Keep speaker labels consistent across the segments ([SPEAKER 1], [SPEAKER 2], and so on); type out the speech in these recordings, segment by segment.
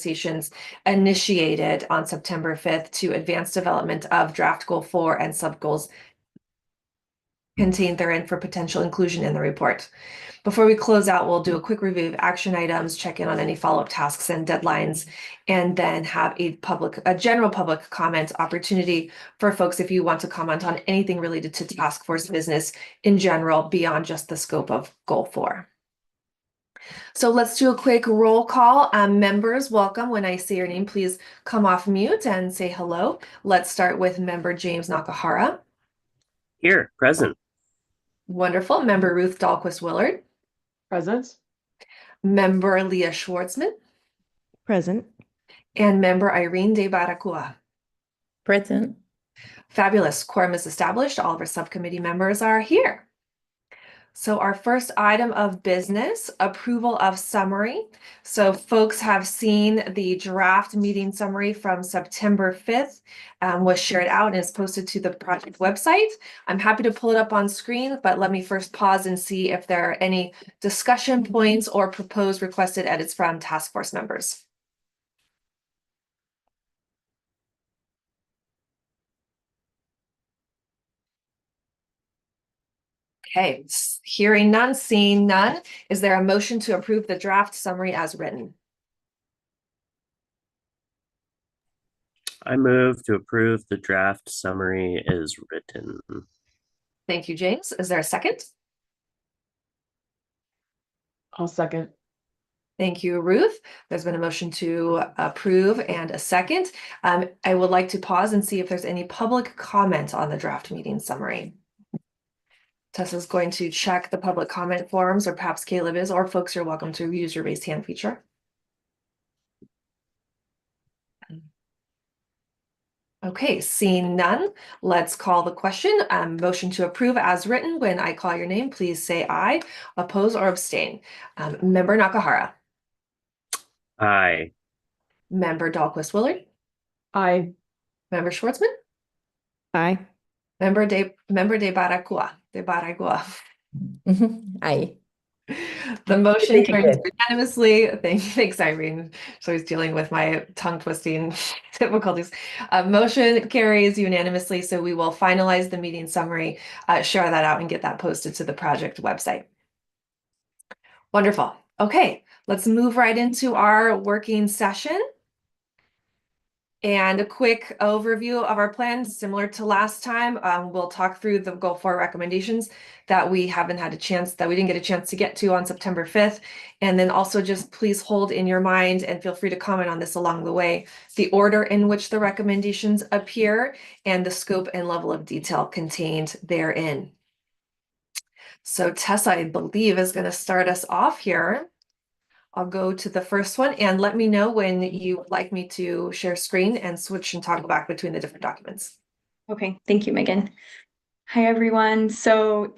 [SPEAKER 1] conversations initiated on September 5th to advance development of draft goal 4 and sub-goals contained therein for potential inclusion in the report. Before we close out, we'll do a quick review of action items, check in on any follow-up tasks and deadlines, and then have a general public comment opportunity for folks if you want to comment on anything related to task force business in general beyond just the scope of goal 4. So let's do a quick roll call. Members, welcome. When I say your name, please come off mute and say hello. Let's start with member James Nakahara.
[SPEAKER 2] Here, present.
[SPEAKER 1] Wonderful. Member Ruth Dahlquist-Willard.
[SPEAKER 3] Present.
[SPEAKER 1] Member Leah Schwartzman.
[SPEAKER 4] Present.
[SPEAKER 1] And member Irene De Baracua.
[SPEAKER 4] Present.
[SPEAKER 1] Fabulous. Quorum is established. All of our subcommittee members are here. So our first item of business, approval of summary. So folks have seen the draft meeting summary from September 5th was shared out and is posted to the project website. I'm happy to pull it up on screen, but let me first pause and see if there are any discussion points or proposed requested edits from task force members. Okay, hearing none, seeing none. Is there a motion to approve the draft summary as written?
[SPEAKER 2] I move to approve the draft summary as written.
[SPEAKER 1] Thank you, James. Is there a second?
[SPEAKER 3] I'll second.
[SPEAKER 1] Thank you, Ruth. There's been a motion to approve and a second. I would like to pause and see if there's any public comment on the draft meeting summary. Tessa's going to check the public comment forums, or perhaps Caleb is, or folks are welcome to use your raised hand feature. Okay, seeing none, let's call the question. Motion to approve as written. When I call your name, please say aye, oppose, or abstain. Member Nakahara.
[SPEAKER 2] Aye.
[SPEAKER 1] Member Dahlquist-Willard.
[SPEAKER 3] Aye.
[SPEAKER 1] Member Schwartzman.
[SPEAKER 4] Aye.
[SPEAKER 1] Member De Baracua.
[SPEAKER 4] Aye.
[SPEAKER 1] The motion carries unanimously. Thanks, Irene. So I was dealing with my tongue twisting difficulties. Motion carries unanimously. So we will finalize the meeting summary, share that out, and get that posted to the project website. Wonderful. Okay, let's move right into our working session. And a quick overview of our plan, similar to last time. We'll talk through the goal 4 recommendations that we didn't get a chance to get to on September 5th. And then also just please hold in your mind, and feel free to comment on this along the way, the order in which the recommendations appear and the scope and level of detail contained therein. So Tessa, I believe, is going to start us off here. I'll go to the first one, and let me know when you would like me to share screen and switch and toggle back between the different documents.
[SPEAKER 5] Okay, thank you, Megan. Hi, everyone. So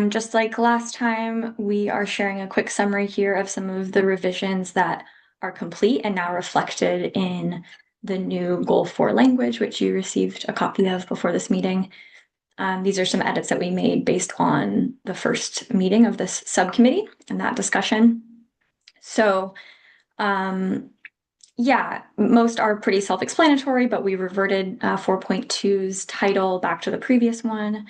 [SPEAKER 5] just like last time, we are sharing a quick summary here of some of the revisions that are complete and now reflected in the new Goal 4 language, which you received a copy of before this meeting. These are some edits that we made based on the first meeting of this subcommittee and that discussion. So, yeah, most are pretty self-explanatory, but we reverted 4.2's title back to the previous one.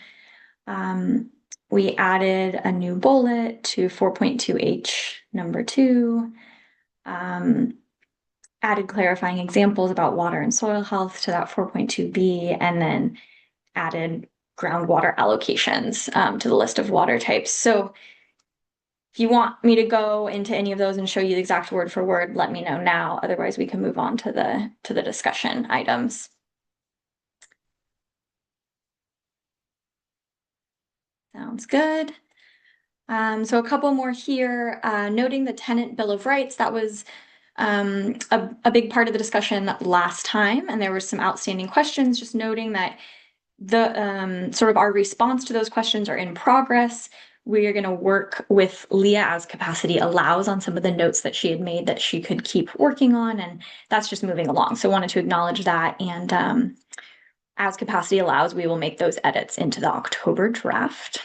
[SPEAKER 5] We added a new bullet to 4.2H number 2, added clarifying examples about water and soil health to that 4.2B, and then added groundwater allocations to the list of water types. So if you want me to go into any of those and show you the exact word for word, let me know now. Otherwise, we can move on to the discussion items. Sounds good. So a couple more here, noting the tenant bill of rights. That was a big part of the discussion last time, and there were some outstanding questions. Just noting that the sort of our response to those questions are in progress. We are going to work with Leah as capacity allows on some of the notes that she had made that she could keep working on, and that's just moving along. So wanted to acknowledge that, and as capacity allows, we will make those edits into the October draft.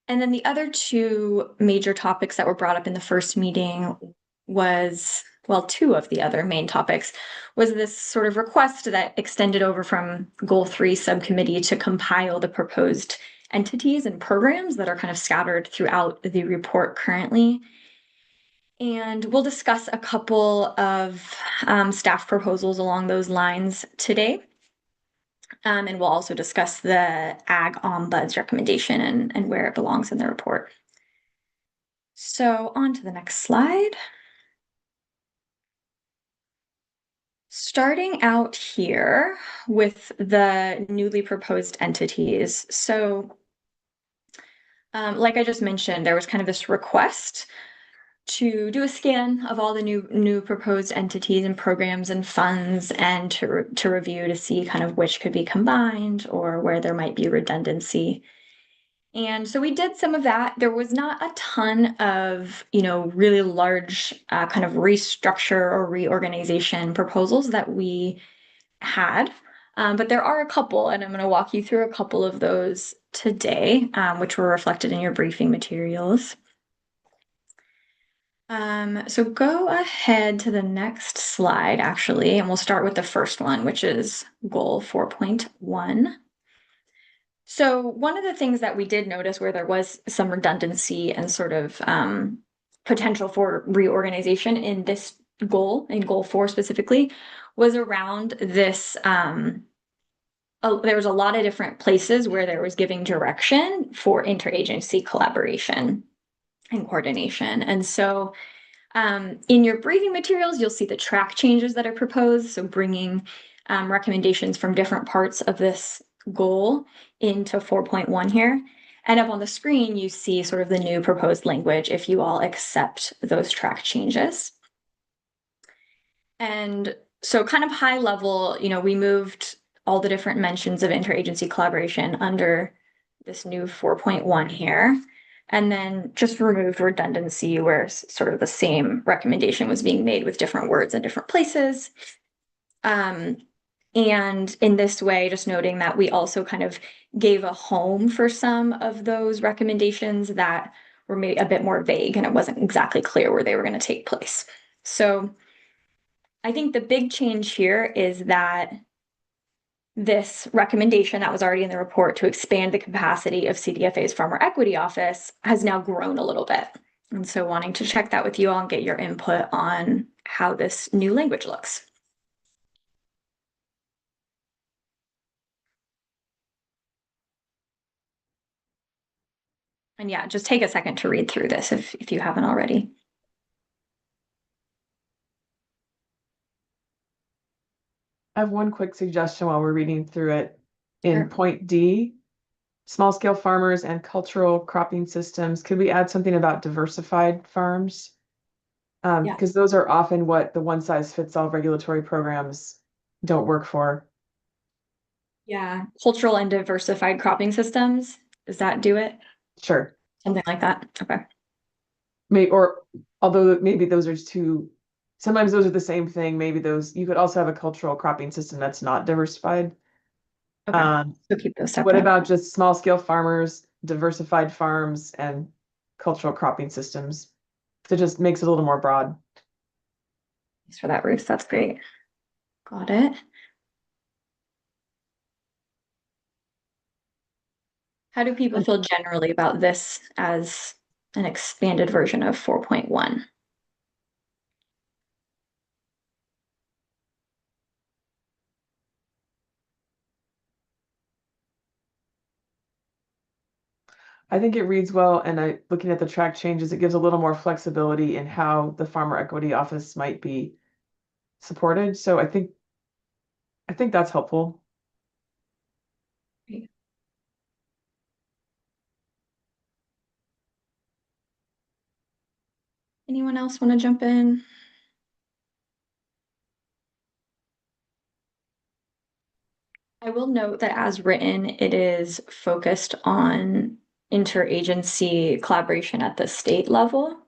[SPEAKER 5] And then the other two major topics that were brought up in the first meeting was two of the other main topics was this sort of request that extended over from Goal 3 subcommittee to compile the proposed entities and programs that are kind of scattered throughout the report currently. And we'll discuss a couple of staff proposals along those lines today. And we'll also discuss the Ag Ombuds recommendation and where it belongs in the report. So on to the next slide. Starting out here with the newly proposed entities. So like I just mentioned, there was kind of this request to do a scan of all the new proposed entities and programs and funds, and to review to see kind of which could be combined or where there might be redundancy. And so we did some of that. There was not a ton of, really large kind of restructure or reorganization proposals that we had, but there are a couple, and I'm going to walk you through a couple of those today, which were reflected in your briefing materials. So go ahead to the next slide, actually, and we'll start with the first one, which is goal 4.1. So one of the things that we did notice where there was some redundancy and sort of potential for reorganization in this goal, in goal 4 specifically, was around this. There was a lot of different places where there was giving direction for interagency collaboration and coordination. And so in your briefing materials, you'll see the track changes that are proposed. So bringing recommendations from different parts of this goal into 4.1 here. And up on the screen, you see sort of the new proposed language if you all accept those track changes. And so kind of high level, we moved all the different mentions of interagency collaboration under this new 4.1 here. And then just removed redundancy where sort of the same recommendation was being made with different words in different places. And in this way, just noting that we also kind of gave a home for some of those recommendations that were maybe a bit more vague and it wasn't exactly clear where they were going to take place. So I think the big change here is that this recommendation that was already in the report to expand the capacity of CDFA's Farmer Equity Office has now grown a little bit. And so wanting to check that with you all and get your input on how this new language looks. And yeah, just take a second to read through this if you haven't already.
[SPEAKER 3] I have one quick suggestion while we're reading through it. In
[SPEAKER 5] Sure.
[SPEAKER 3] point D, small scale farmers and cultural cropping systems, could we add something about diversified farms?
[SPEAKER 5] Yeah.
[SPEAKER 3] Because those are often what the one size fits all regulatory programs don't work for.
[SPEAKER 5] Yeah, cultural and diversified cropping systems. Does that do it?
[SPEAKER 3] Sure.
[SPEAKER 5] Something like that. Okay.
[SPEAKER 3] Maybe, or although maybe those are two, sometimes those are the same thing. Maybe those, you could also have a cultural cropping system that's not diversified.
[SPEAKER 5] Okay. So keep those separate.
[SPEAKER 3] What about just small scale farmers, diversified farms, and cultural cropping systems? So it just makes it a little more broad.
[SPEAKER 5] Thanks for that, Ruth. That's great. Got it. How do people feel generally about this as an expanded version of 4.1?
[SPEAKER 3] I think it reads well, and looking at the track changes, it gives a little more flexibility in how the Farmer Equity Office might be supported. So I think that's helpful.
[SPEAKER 5] Great. Anyone else want to jump in? I will note that as written, it is focused on interagency collaboration at the state level.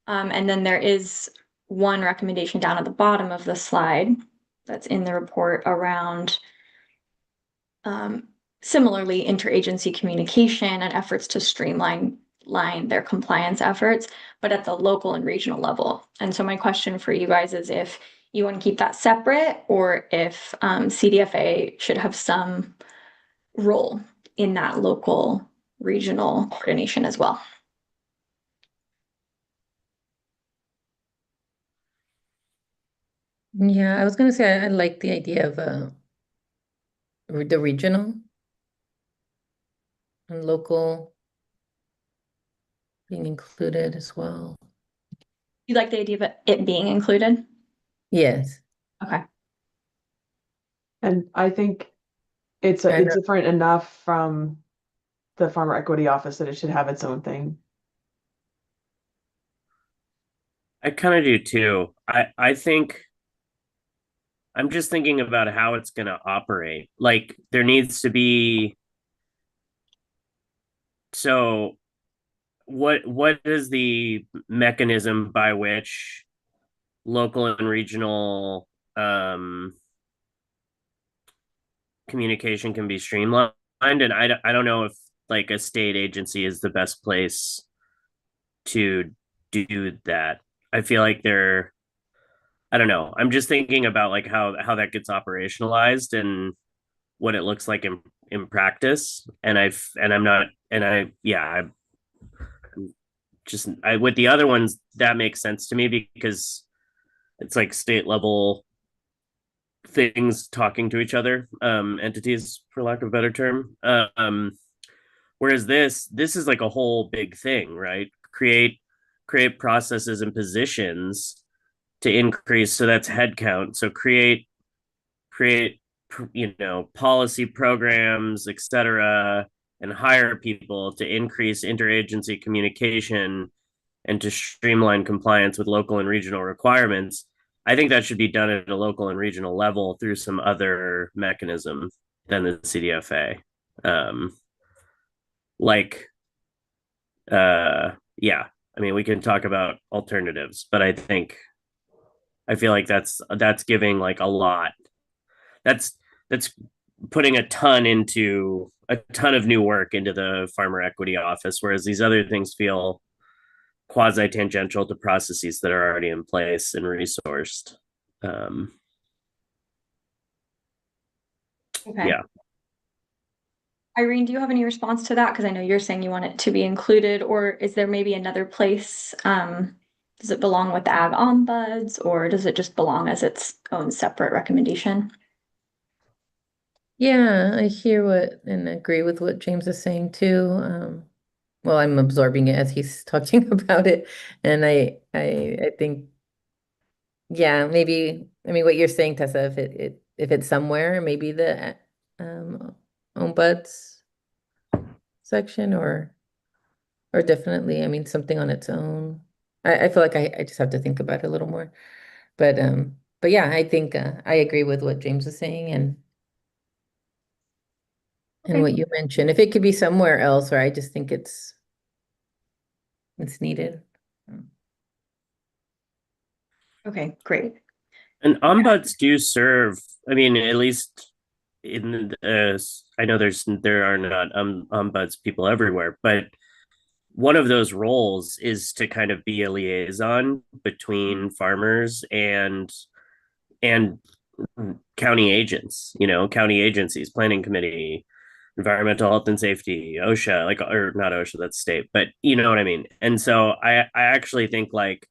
[SPEAKER 5] And then there is one recommendation down at the bottom of the slide that's in the report around similarly interagency communication and efforts to streamline baseline their compliance efforts, but at the local and regional level. And so my question for you guys is if you want to keep that separate or if CDFA should have some role in that local regional coordination as well.
[SPEAKER 4] Yeah, I was gonna say I like the idea of the regional and local being included as well.
[SPEAKER 5] You like the idea of it being included?
[SPEAKER 4] Yes.
[SPEAKER 5] Okay.
[SPEAKER 3] And I think it's different enough from the Farmer Equity Office that it should have its own thing.
[SPEAKER 2] I kind of do too. I think I'm just thinking about how it's going to operate. Like there needs to be. So what is the mechanism by which local and regional communication can be streamlined? And I don't know if like a state agency is the best place to do that. I feel like I don't know. I'm just thinking about like how that gets operationalized and what it looks like in practice. And I'm not, and I, yeah, I with the other ones that makes sense to me because it's like state level things talking to each other, entities for lack of a better term. Whereas this is like a whole big thing, right? Create processes and positions to increase, so that's headcount. So create policy programs, etc., and hire people to increase interagency communication and to streamline compliance with local and regional requirements. I think that should be done at a local and regional level through some other mechanism than the CDFA. Yeah, I mean, we can talk about alternatives, but I feel like that's giving like a lot. That's putting a ton of new work into the Farmer Equity Office, whereas these other things feel quasi tangential to processes that are already in place and resourced.
[SPEAKER 5] Okay.
[SPEAKER 2] Yeah.
[SPEAKER 5] Irene, do you have any response to that? Because I know you're saying you want it to be included, or is there maybe another place? Does it belong with the ag ombuds, or does it just belong as its own separate recommendation?
[SPEAKER 4] Yeah, I hear and agree with what James is saying too. Well, I'm absorbing it as he's talking about it. And I think, yeah, maybe, I mean, what you're saying, Tessa, if it's somewhere, maybe the ombuds section or definitely, I mean, something on its own. I feel like I just have to think about it a little more. But yeah, I think I agree with what James is saying and
[SPEAKER 5] Okay.
[SPEAKER 4] what you mentioned. If it could be somewhere else, or I just think it's needed.
[SPEAKER 5] Okay, great.
[SPEAKER 2] And ombuds do serve, I mean, at least in I know there are not ombuds people everywhere, but one of those roles is to kind of be a liaison between farmers and county agents, county agencies, planning committee, environmental health and safety, OSHA, like, or not OSHA, that's state, but you know what I mean. And so I actually think like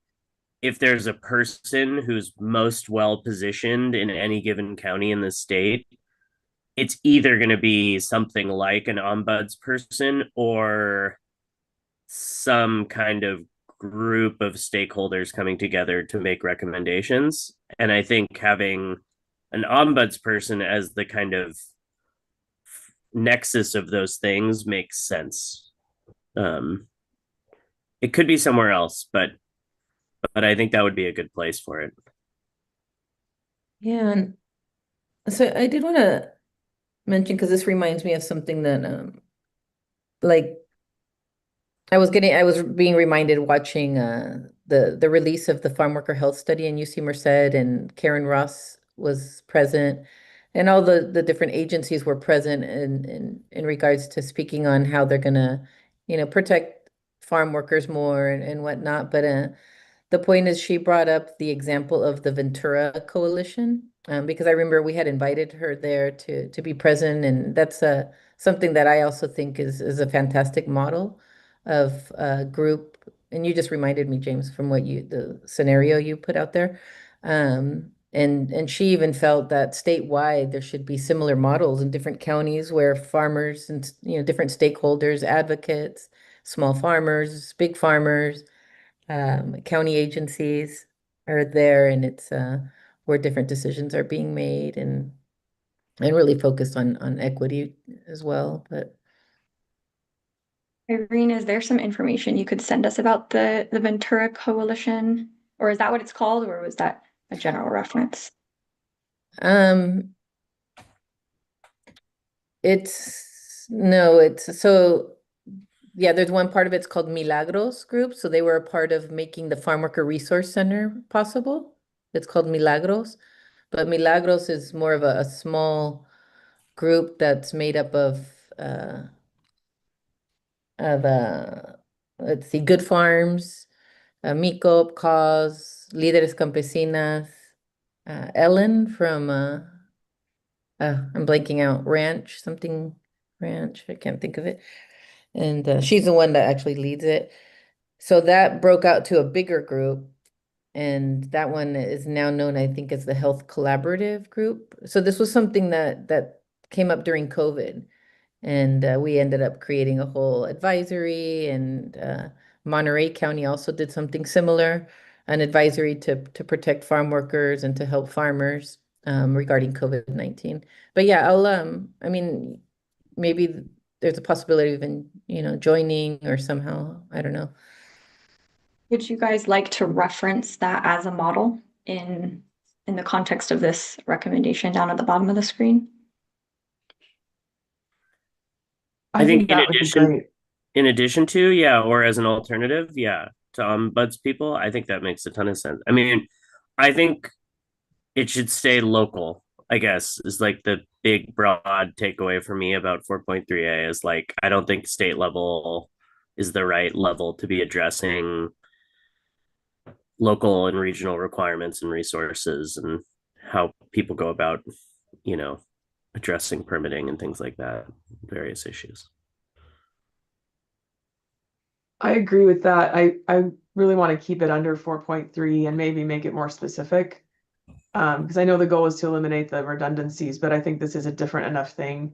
[SPEAKER 2] if there's a person who's most well positioned in any given county in the state, it's either going to be something like an ombuds person or some kind of group of stakeholders coming together to make recommendations. And I think having an ombuds person as the kind of nexus of those things makes sense. It could be somewhere else, but I think that would be a good place for it.
[SPEAKER 4] Yeah, and so I did want to mention, because this reminds me of something that like I was being reminded watching the release of the farm worker health study in UC Merced, and Karen Ross was present, and all the different agencies were present in regards to speaking on how they're gonna, protect farm workers more and whatnot. But the point is, she brought up the example of the Ventura Coalition, because I remember we had invited her there to be present, and that's something that I also think is a fantastic model of a group. And you just reminded me, James, from the scenario you put out there. And she even felt that statewide there should be similar models in different counties where farmers and different stakeholders, advocates, small farmers, big farmers, county agencies are there, and it's where different decisions are being made, and really focused on equity as well. But
[SPEAKER 5] Irene, is there some information you could send us about the Ventura Coalition? Or is that what it's called, or was that a general reference?
[SPEAKER 4] It's so yeah, there's one part of it's called Milagros Group. So they were a part of making the Farm Worker Resource Center possible. It's called Milagros, but Milagros is more of a small group that's made up of let's see, Good Farms, MICOP, Cause, Líderes Campesinas, Ellen from I'm blanking out, Ranch, I can't think of it. And she's the one that actually leads it. So that broke out to a bigger group, and that one is now known, I think, as the Health Collaborative Group. So this was something that came up during COVID, and we ended up creating a whole advisory, and Monterey County also did something similar, an advisory to protect farm workers and to help farmers regarding COVID-19. But yeah, I mean, maybe there's a possibility of joining or somehow, I don't know.
[SPEAKER 5] Would you guys like to reference that as a model in the context of this recommendation down at the bottom of the screen?
[SPEAKER 3] I think
[SPEAKER 2] in
[SPEAKER 3] that would be
[SPEAKER 2] addition,
[SPEAKER 3] great.
[SPEAKER 2] or as an alternative, to ombuds people, I think that makes a ton of sense. I mean, I think it should stay local, I guess, is like the big broad takeaway for me about 4.3a is like, I don't think state level is the right level to be addressing local and regional requirements and resources and how people go about, addressing permitting and things like that, various issues.
[SPEAKER 3] I agree with that. I really want to keep it under 4.3 and maybe make it more specific. Because I know the goal is to eliminate the redundancies, but I think this is a different enough thing.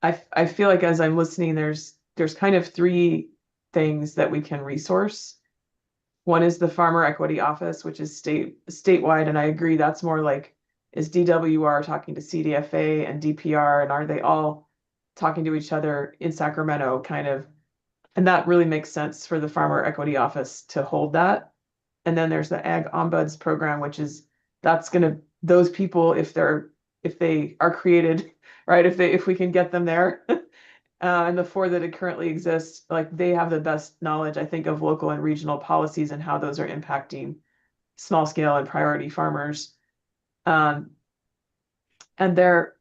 [SPEAKER 3] I feel like as I'm listening, there's kind of three things that we can resource. One is the Farmer Equity Office, which is statewide, and I agree that's more like, is DWR talking to CDFA and DPR, and are they all talking to each other in Sacramento kind of? And that really makes sense for the Farmer Equity Office to hold that. And then there's the Ag Ombuds program, which is those people, if they are created, right? If we can get them there, and the four that currently exist, like they have the best knowledge, I think, of local and regional policies and how those are impacting small scale and priority farmers. And they're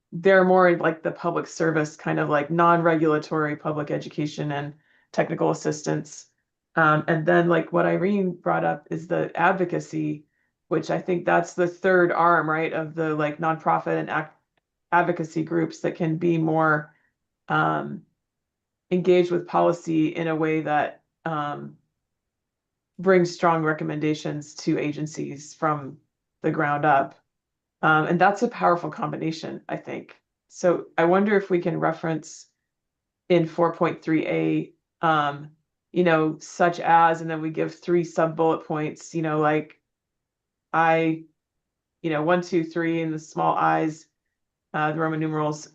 [SPEAKER 3] more like the public service, kind of like non-regulatory public education and technical assistance. And then like what Irene brought up is the advocacy, which I think that's the third arm, right, of the like nonprofit and advocacy groups that can be more engaged with policy in a way that brings strong recommendations to agencies from the ground up. And that's a powerful combination, I think. So I wonder if we can reference in 4.3a, such as, and then we give 3 sub bullet points, like 1, 2, 3 in the small i's, the Roman numerals,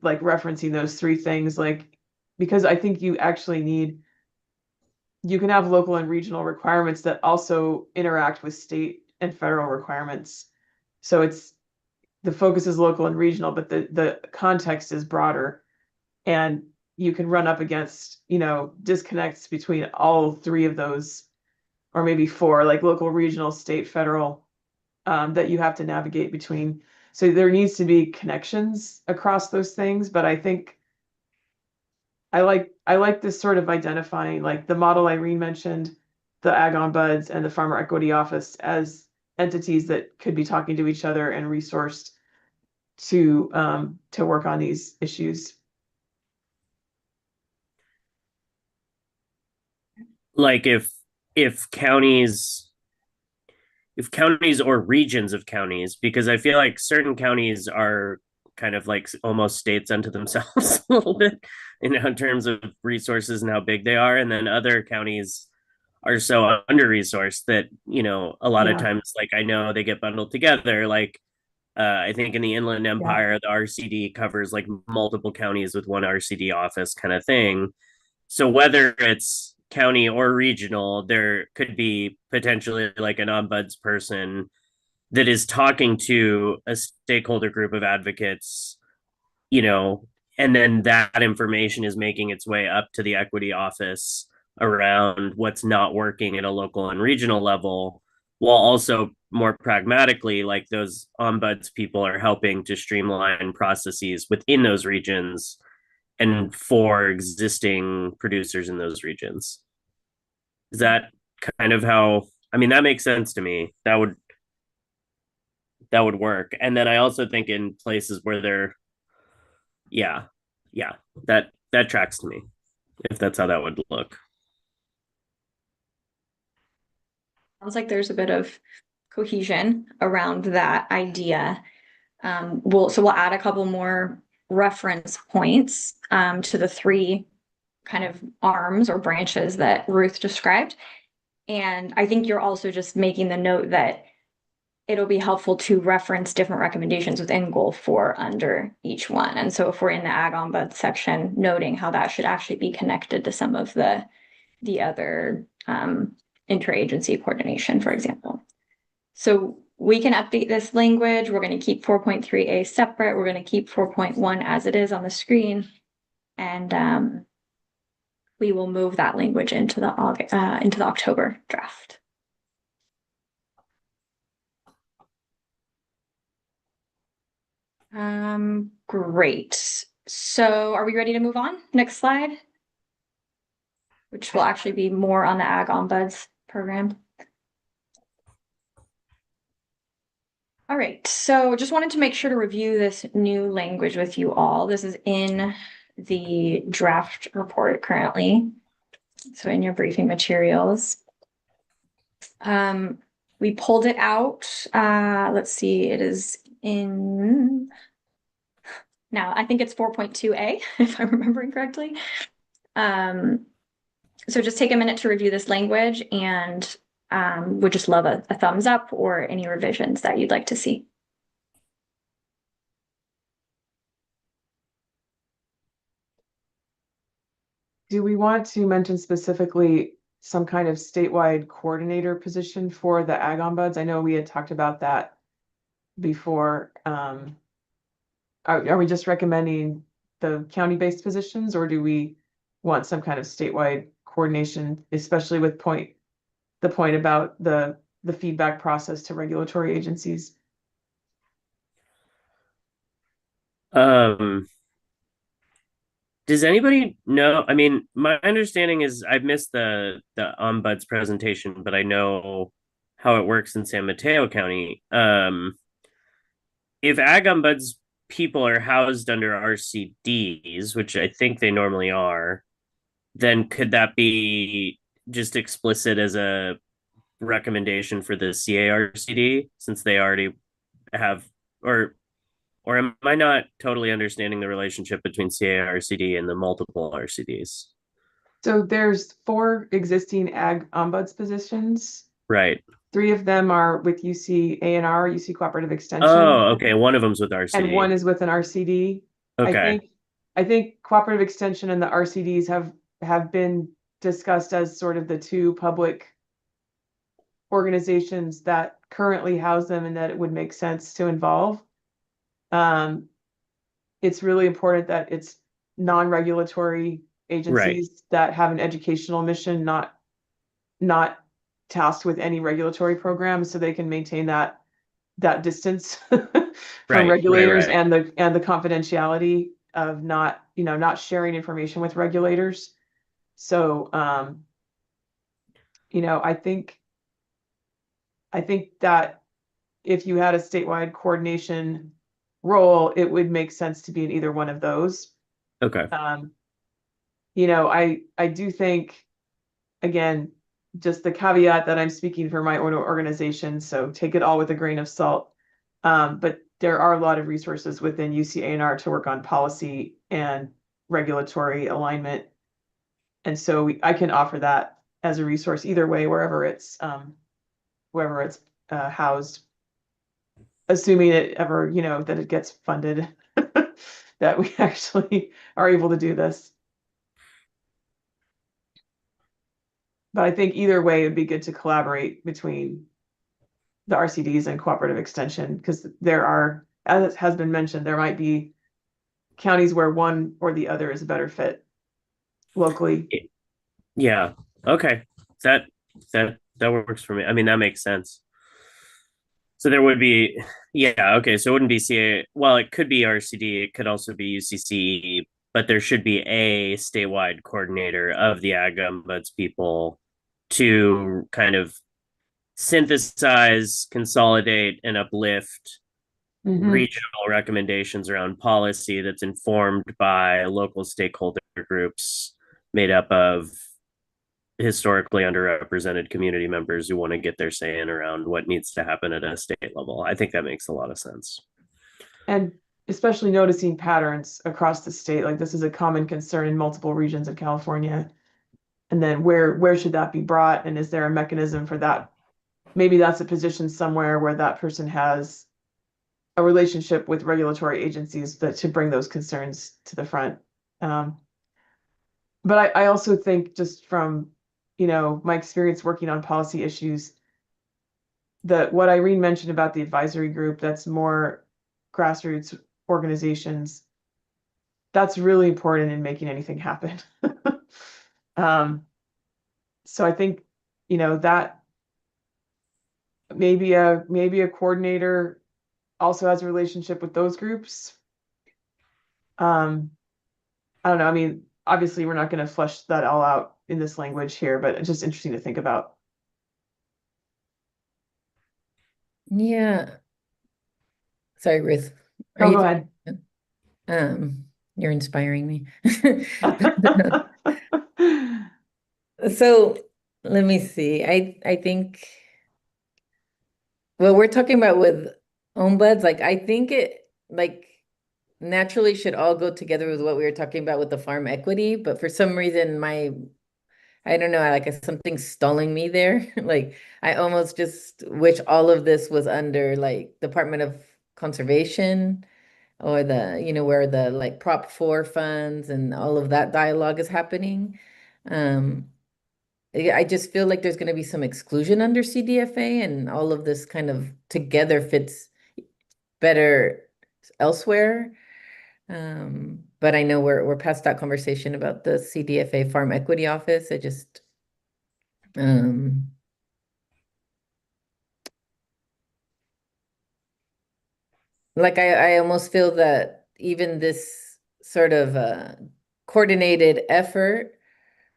[SPEAKER 3] like referencing those 3 things, like, because I think you actually you can have local and regional requirements that also interact with state and federal requirements. So the focus is local and regional, but the context is broader, and you can run up against, disconnects between all 3 of those, or maybe 4, like local, regional, state, federal, that you have to navigate between. So there needs to be connections across those things, but I think I like this sort of identifying, like the model Irene mentioned, the Ag Ombuds and the Farmer Equity Office as entities that could be talking to each other and resourced to work on these issues.
[SPEAKER 2] Like if counties or regions of counties, because I feel like certain counties are kind of like almost states unto themselves a little bit, in terms of resources and how big they are, and then other counties are so under resourced that a lot of times, like, I know they get bundled together. Like I think in the Inland Empire, the RCD covers like multiple counties with one RCD office kind of thing. So whether it's county or regional, there could be potentially like an ombuds person that is talking to a stakeholder group of advocates, and then that information is making its way up to the equity office around what's not working at a local and regional level, while also more pragmatically, like, those ombuds people are helping to streamline processes within those regions and for existing producers in those regions. Is that kind of how, I mean, that makes sense to me. That would work. And then I also think in places where they're, yeah, that tracks to me, if that's how that would look.
[SPEAKER 5] Sounds like there's a bit of cohesion around that idea. We'll add a couple more reference points to the three kind of arms or branches that Ruth described. And I think you're also just making the note that it'll be helpful to reference different recommendations within Goal 4 under each one. And so if we're in the Ag Ombuds section, noting how that should actually be connected to some of the other interagency coordination, for example. So we can update this language. We're going to keep 4.3a separate. We're going to keep 4.1 as it is on the screen. And we will move that language into the October draft. Great. So are we ready to move on? Next slide, which will actually be more on the Ag Ombuds program. All right, so just wanted to make sure to review this new language with you all. This is in the draft report currently, so in your briefing materials. We pulled it out. Let's see, it is in, now I think it's 4.2a, if I'm remembering correctly. So just take a minute to review this language, and would just love a thumbs up or any revisions that you'd like to see.
[SPEAKER 3] Do we want to mention specifically some kind of statewide coordinator position for the Ag Ombuds? I know we had talked about that before. Are we just recommending the county-based positions, or do we want some kind of statewide coordination, especially with the point about the feedback process to regulatory agencies?
[SPEAKER 2] Does anybody know? I mean, my understanding is I've missed the ombuds presentation, but I know how it works in San Mateo County. If Ag Ombuds people are housed under RCDs, which I think they normally are, then could that be just explicit as a recommendation for the CARCD, since they already have, or am I not totally understanding the relationship between CARCD and the multiple RCDs?
[SPEAKER 3] So there's 4 existing Ag Ombuds positions.
[SPEAKER 2] Right.
[SPEAKER 3] 3 of them are with UC A&R, UC Cooperative Extension.
[SPEAKER 2] Oh, okay. One of them's with RCD.
[SPEAKER 3] And one is with an RCD.
[SPEAKER 2] Okay.
[SPEAKER 3] I think Cooperative Extension and the RCDs have been discussed as sort of the 2 public organizations that currently house them, and that it would make sense to involve. It's really important that it's non-regulatory agencies that have an educational mission, not tasked with any regulatory program, so they can maintain that distance from regulators. And the confidentiality of not not sharing information with regulators. So, I think that if you had a statewide coordination role, it would make sense to be in either one of those.
[SPEAKER 2] Okay.
[SPEAKER 3] I do think, again, just the caveat that I'm speaking for my own organization, so take it all with a grain of salt. But there are a lot of resources within UCANR to work on policy and regulatory alignment. And so I can offer that as a resource either way, wherever it's housed, assuming it ever, that it gets funded, that we actually are able to do this. But I think either way, it'd be good to collaborate between the RCDs and cooperative extension, because there are, as has been mentioned, there might be counties where one or the other is a better fit locally.
[SPEAKER 2] Yeah. Okay. That works for me. I mean, that makes sense. So there would be, yeah, okay. So it wouldn't be CA. Well, it could be RCD. It could also be UCC, but there should be a statewide coordinator of the ag ombuds people to kind of synthesize, consolidate, and uplift regional recommendations around policy that's informed by local stakeholder groups made up of historically underrepresented community members who want to get their say in around what needs to happen at a state level. I think that makes a lot of sense.
[SPEAKER 3] And especially noticing patterns across the state, like this is a common concern in multiple regions of California. And then where should that be brought? And is there a mechanism for that? Maybe that's a position somewhere where that person has a relationship with regulatory agencies, but to bring those concerns to the front. But I also think, just from my experience working on policy issues, that what Irene mentioned about the advisory group, that's more grassroots organizations, that's really important in making anything happen. So I think that maybe a coordinator also has a relationship with those groups. I don't know. I mean, obviously we're not going to flesh that all out in this language here, but it's just interesting to think about.
[SPEAKER 4] Yeah. Sorry, Ruth.
[SPEAKER 3] Oh, go ahead.
[SPEAKER 4] You're inspiring me. So let me see. I think, well, we're talking about with ombuds, like I think it like naturally should all go together with what we were talking about with the farm equity, but for some reason I don't know, like something's stalling me there. Like I almost just wish all of this was under like Department of Conservation, or where the like Prop 4 funds and all of that dialogue is happening. I just feel like there's going to be some exclusion under CDFA, and all of this kind of together fits better elsewhere. But I know we're past that conversation about the CDFA Farm Equity Office. I just like I almost feel that even this sort of coordinated effort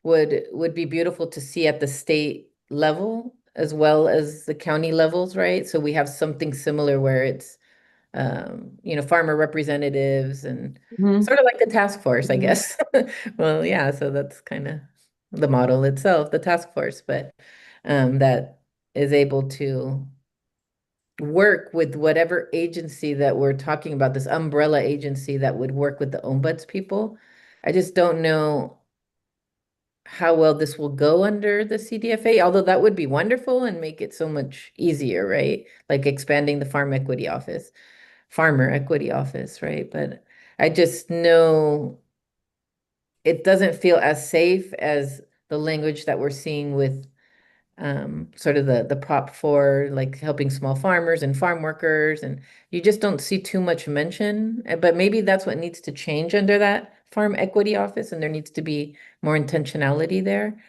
[SPEAKER 4] would be beautiful to see at the state level as well as the county levels, right? So we have something similar where it's farmer representatives and sort of like the task force, I guess. Well, yeah, so that's kind of the model itself, the task force, but that is able to work with whatever agency that we're talking about, this umbrella agency that would work with the ombuds people. I just don't know how well this will go under the CDFA, although that would be wonderful and make it so much easier, right? Like expanding the farmer equity office, right? But I just know it doesn't feel as safe as the language that we're seeing with sort of the Prop 4, like helping small farmers and farm workers, and you just don't see too much mention. But maybe that's what needs to change under that farm equity office, and there needs to be more intentionality there,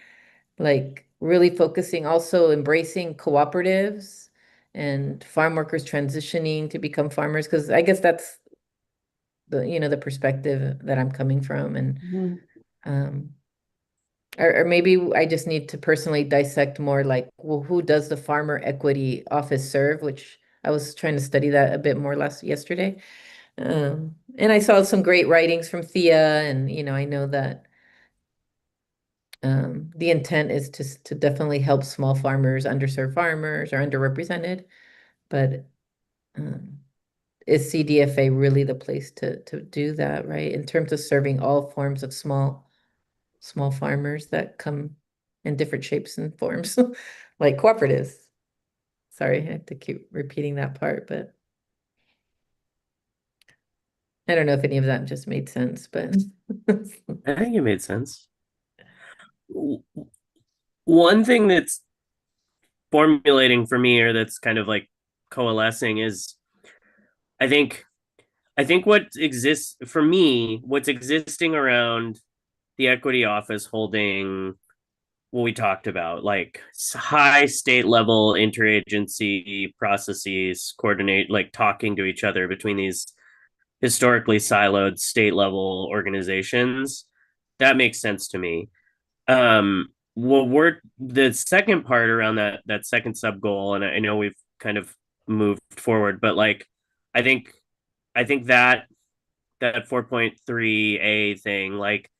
[SPEAKER 4] like really focusing, also embracing cooperatives and farm workers transitioning to become farmers, because I guess that's the perspective that I'm coming from, and
[SPEAKER 3] Mhm.
[SPEAKER 4] or maybe I just need to personally dissect more, like, well, who does the Farmer Equity Office serve, which I was trying to study that a bit more yesterday. And I saw some great writings from Thea, and I know that the intent is to definitely help small farmers, underserved farmers, or underrepresented. But is CDFA really the place to do that, right? In terms of serving all forms of small farmers that come in different shapes and forms, like cooperatives. Sorry, I have to keep repeating that part, but I don't know if any of that just made sense, but
[SPEAKER 2] I think it made sense. One thing that's formulating for me, or that's kind of like coalescing, is I think what exists for me, what's existing around the equity office holding what we talked about, like high state level interagency processes, coordinate, like talking to each other between these historically siloed state level organizations. That makes sense to me. Well, we're the second part around that second sub goal, and I know we've kind of moved forward, but like I think that 4.3a thing, like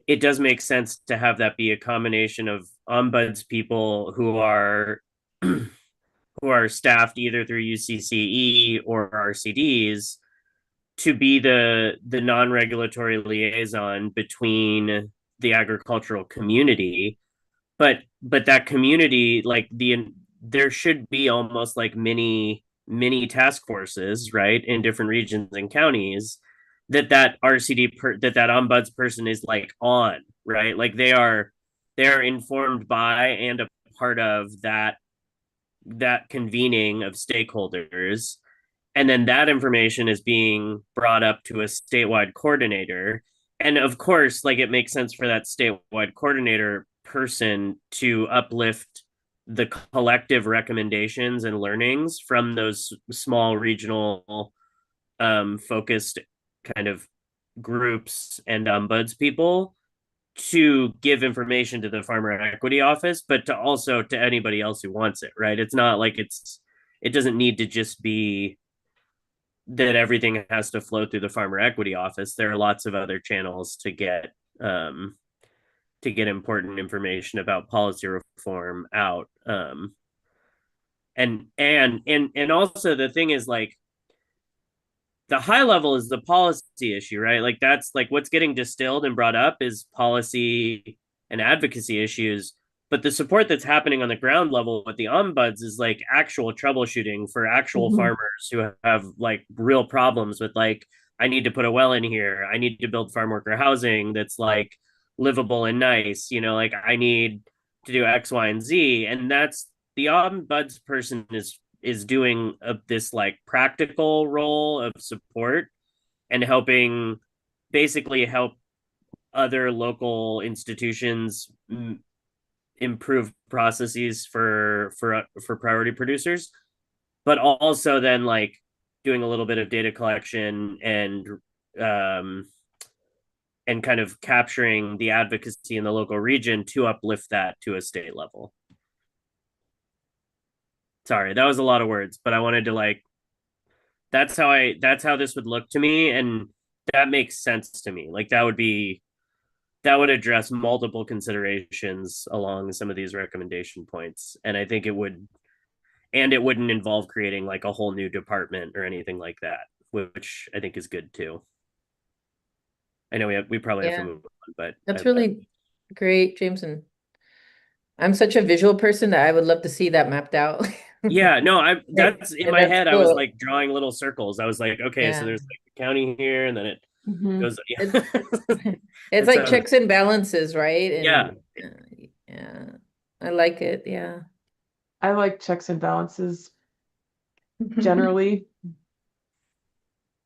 [SPEAKER 2] it does make sense to have that be a combination of ombuds people who are who are staffed either through UCCE or RCDs to be the non-regulatory liaison between the agricultural community, but that community, like there should be almost like mini task forces, right, in different regions and counties that that ombuds person is like on, right, like they are informed by and a part of that convening of stakeholders, and then that information is being brought up to a statewide coordinator. And of course, like it makes sense for that statewide coordinator person to uplift the collective recommendations and learnings from those small regional focused kind of groups and ombuds people to give information to the farmer equity office, but to also to anybody else who wants it, right? It's not like it doesn't need to just be that everything has to flow through the farmer equity office. There are lots of other channels to get important information about policy reform out. And also the thing is, like, the high level is the policy issue, right? Like that's like what's getting distilled and brought up is policy and advocacy issues. But the support that's happening on the ground level with the ombuds is like actual troubleshooting for actual farmers who have like real problems with, like, I need to put a well in here. I need to build farm worker housing that's like livable and nice. Like I need to do X, Y, and Z. And that's the ombuds person is doing this like practical role of support and basically help other local institutions improve processes for priority producers, but also then like doing a little bit of data collection and kind of capturing the advocacy in the local region to uplift that to a state level. Sorry, that was a lot of words, but I wanted to like, that's how this would look to me, and that makes sense to me. Like that would address multiple considerations along some of these recommendation points, and I think it wouldn't involve creating like a whole new department or anything like that, which I think is good too. I know we probably have to move on, but
[SPEAKER 4] that's really great, James. And I'm such a visual person that I would love to see that mapped out.
[SPEAKER 2] Yeah, no, that's in my head.
[SPEAKER 4] Cool.
[SPEAKER 2] I was like drawing little circles. I was like, okay, so there's like the county here, and then it goes. Yeah.
[SPEAKER 4] It's like checks and balances, right? And,
[SPEAKER 2] yeah.
[SPEAKER 4] Yeah, I like it. Yeah,
[SPEAKER 3] I like checks and balances generally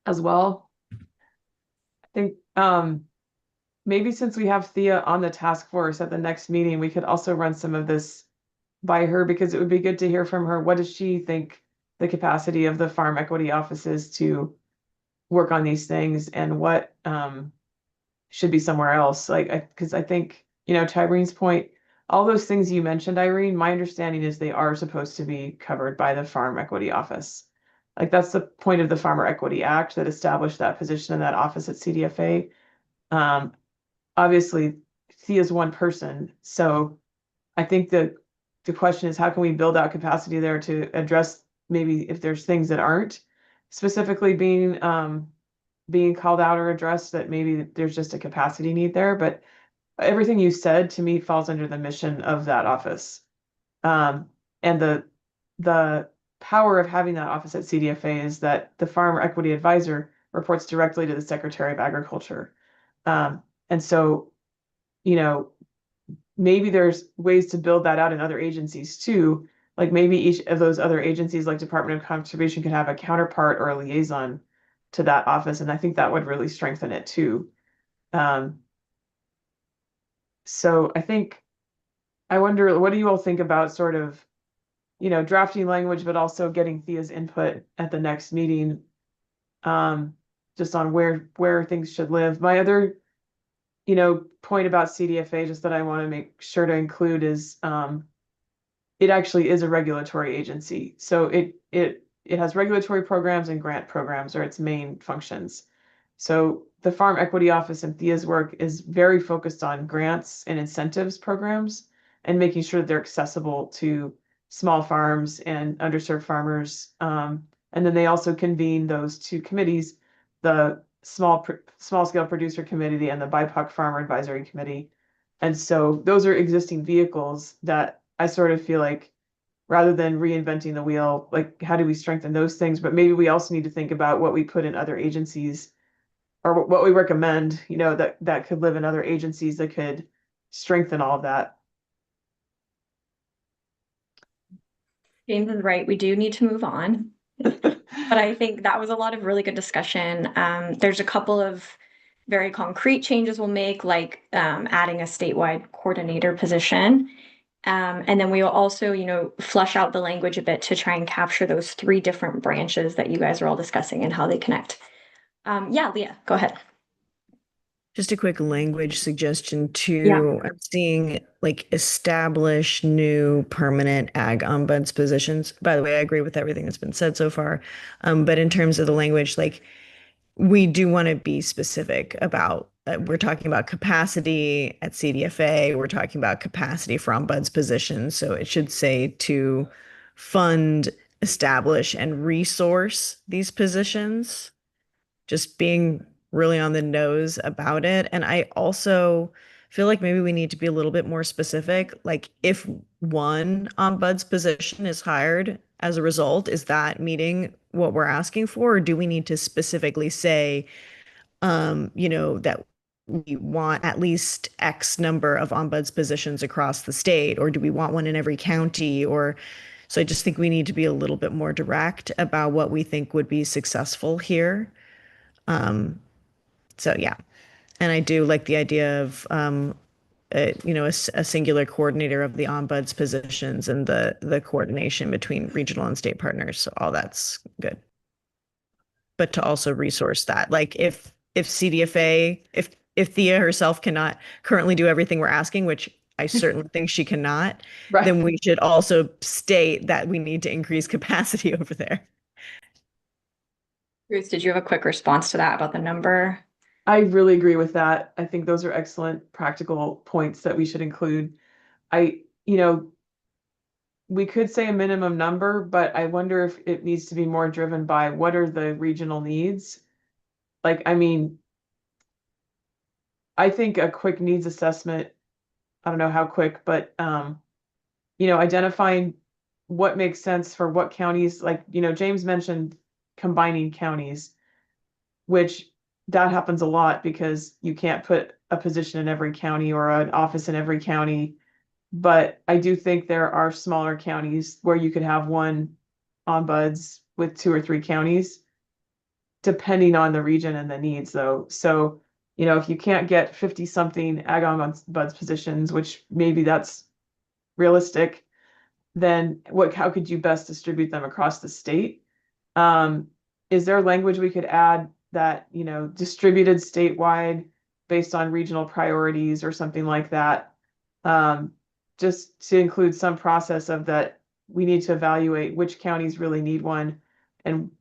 [SPEAKER 3] as well. I think maybe since we have Thea on the task force at the next meeting, we could also run some of this by her, because it would be good to hear from her. What does she think the capacity of the farm equity office is to work on these things and what should be somewhere else. Like, because I think, to Irene's point, all those things you mentioned, Irene, my understanding is they are supposed to be covered by the Farm Equity Office. Like, that's the point of the Farmer Equity Act that established that position in that office at CDFA. Obviously, Thea is one person, so I think the question is, how can we build out capacity there to address maybe if there's things that aren't specifically being called out or addressed, that maybe there's just a capacity need there. But everything you said to me falls under the mission of that office. And the power of having that office at CDFA is that the Farmer Equity Advisor reports directly to the Secretary of Agriculture. And so, maybe there's ways to build that out in other agencies too. Like maybe each of those other agencies, like Department of Conservation, could have a counterpart or a liaison to that office. And I think that would really strengthen it too. So I wonder, what do you all think about sort of, drafting language, but also getting Thea's input at the next meeting, just on where things should live. My other, point about CDFA, just that I want to make sure to include, is it actually is a regulatory agency. So it has regulatory programs and grant programs are its main functions. So the Farm Equity Office and Thea's work is very focused on grants and incentives programs and making sure that they're accessible to small farms and underserved farmers. And then they also convene those two committees, the small scale producer committee and the BIPOC Farmer Advisory Committee. And so those are existing vehicles that I sort of feel like, rather than reinventing the wheel, like how do we strengthen those things? But maybe we also need to think about what we put in other agencies, or what we recommend, that could live in other agencies that could strengthen all of that.
[SPEAKER 5] James is right. We do need to move on. But I think that was a lot of really good discussion. There's a couple of very concrete changes we'll make, like adding a statewide coordinator position. And then we will also, flesh out the language a bit to try and capture those 3 different branches that you guys are all discussing and how they connect. Yeah, Leah, go ahead.
[SPEAKER 6] Just a quick language suggestion too.
[SPEAKER 5] Yeah.
[SPEAKER 6] I'm seeing like establish new permanent ag ombuds positions. By the way, I agree with everything that's been said so far. But in terms of the language, like we do want to be specific about, we're talking about capacity at CDFA. We're talking about capacity for ombuds positions. So it should say to fund, establish, and resource these positions. Just being really on the nose about it. And I also feel like maybe we need to be a little bit more specific. Like if one ombuds position is hired as a result, is that meeting what we're asking for? Or do we need to specifically say, that we want at least X number of ombuds positions across the state? Or do we want one in every county? So I just think we need to be a little bit more direct about what we think would be successful here. So yeah, and I do like the idea of a singular coordinator of the ombuds positions and the coordination between regional and state partners. So all that's good. But to also resource that, like if CDFA, if Thea herself cannot currently do everything we're asking, which I certainly think she cannot,
[SPEAKER 3] Right.
[SPEAKER 6] then we should also state that we need to increase capacity over there.
[SPEAKER 5] Ruth, did you have a quick response to that about the number?
[SPEAKER 3] I really agree with that. I think those are excellent practical points that we should include. We could say a minimum number, but I wonder if it needs to be more driven by what are the regional needs. Like, I think a quick needs assessment, I don't know how quick, but identifying what makes sense for what counties, like, James mentioned combining counties, which that happens a lot because you can't put a position in every county or an office in every county. But I do think there are smaller counties where you could have one ombuds with 2 or 3 counties, depending on the region and the needs though. So, if you can't get 50 something ag ombuds positions, which maybe that's realistic, then how could you best distribute them across the state? Is there language we could add that, you know, distributed statewide based on regional priorities or something like that. Just to include some process of that, we need to evaluate which counties really need one, and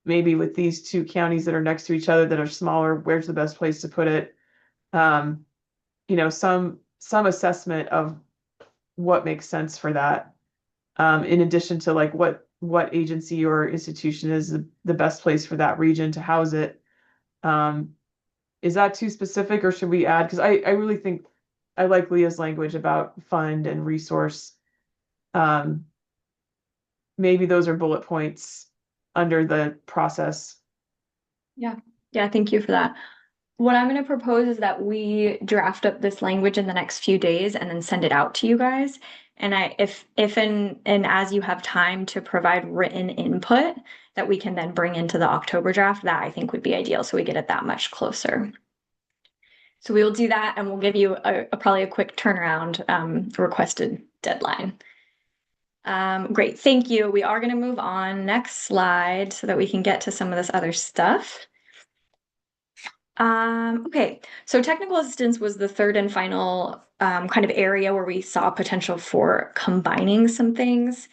[SPEAKER 3] maybe with these two counties that are next to each other that are smaller, where's the best place to put it? You know, some assessment of what makes sense for that. In addition to like what agency or institution is the best place for that region to house it. Is that too specific, or should we add? Because I really think I like Leah's language about fund and resource. Maybe those are bullet points under the process.
[SPEAKER 5] Yeah, thank you for that. What I'm going to propose is that we draft up this language in the next few days and then send it out to you guys. And if and as you have time to provide written input that we can then bring into the October draft, that I think would be ideal. So we get it that much closer. So we will do that, and we'll give you probably a quick turnaround requested deadline. Great, thank you. We are going to move on. Next slide so that we can get to some of this other stuff. Okay, so technical assistance was the third and final kind of area where we saw potential for combining some things.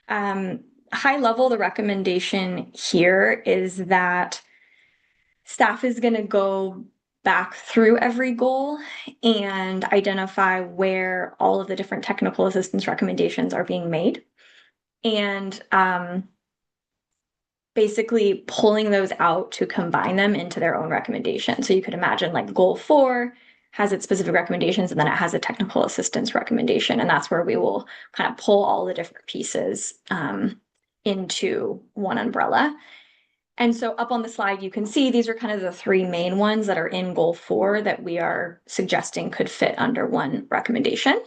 [SPEAKER 5] High level, the recommendation here is that staff is going to go back through every goal and identify where all of the different technical assistance recommendations are being made. And basically pulling those out to combine them into their own recommendation. So you could imagine like goal 4 has its specific recommendations, and then it has a technical assistance recommendation. And that's where we will kind of pull all the different pieces into one umbrella. And so up on the slide, you can see these are kind of the 3 main ones that are in goal 4 that we are suggesting could fit under one recommendation.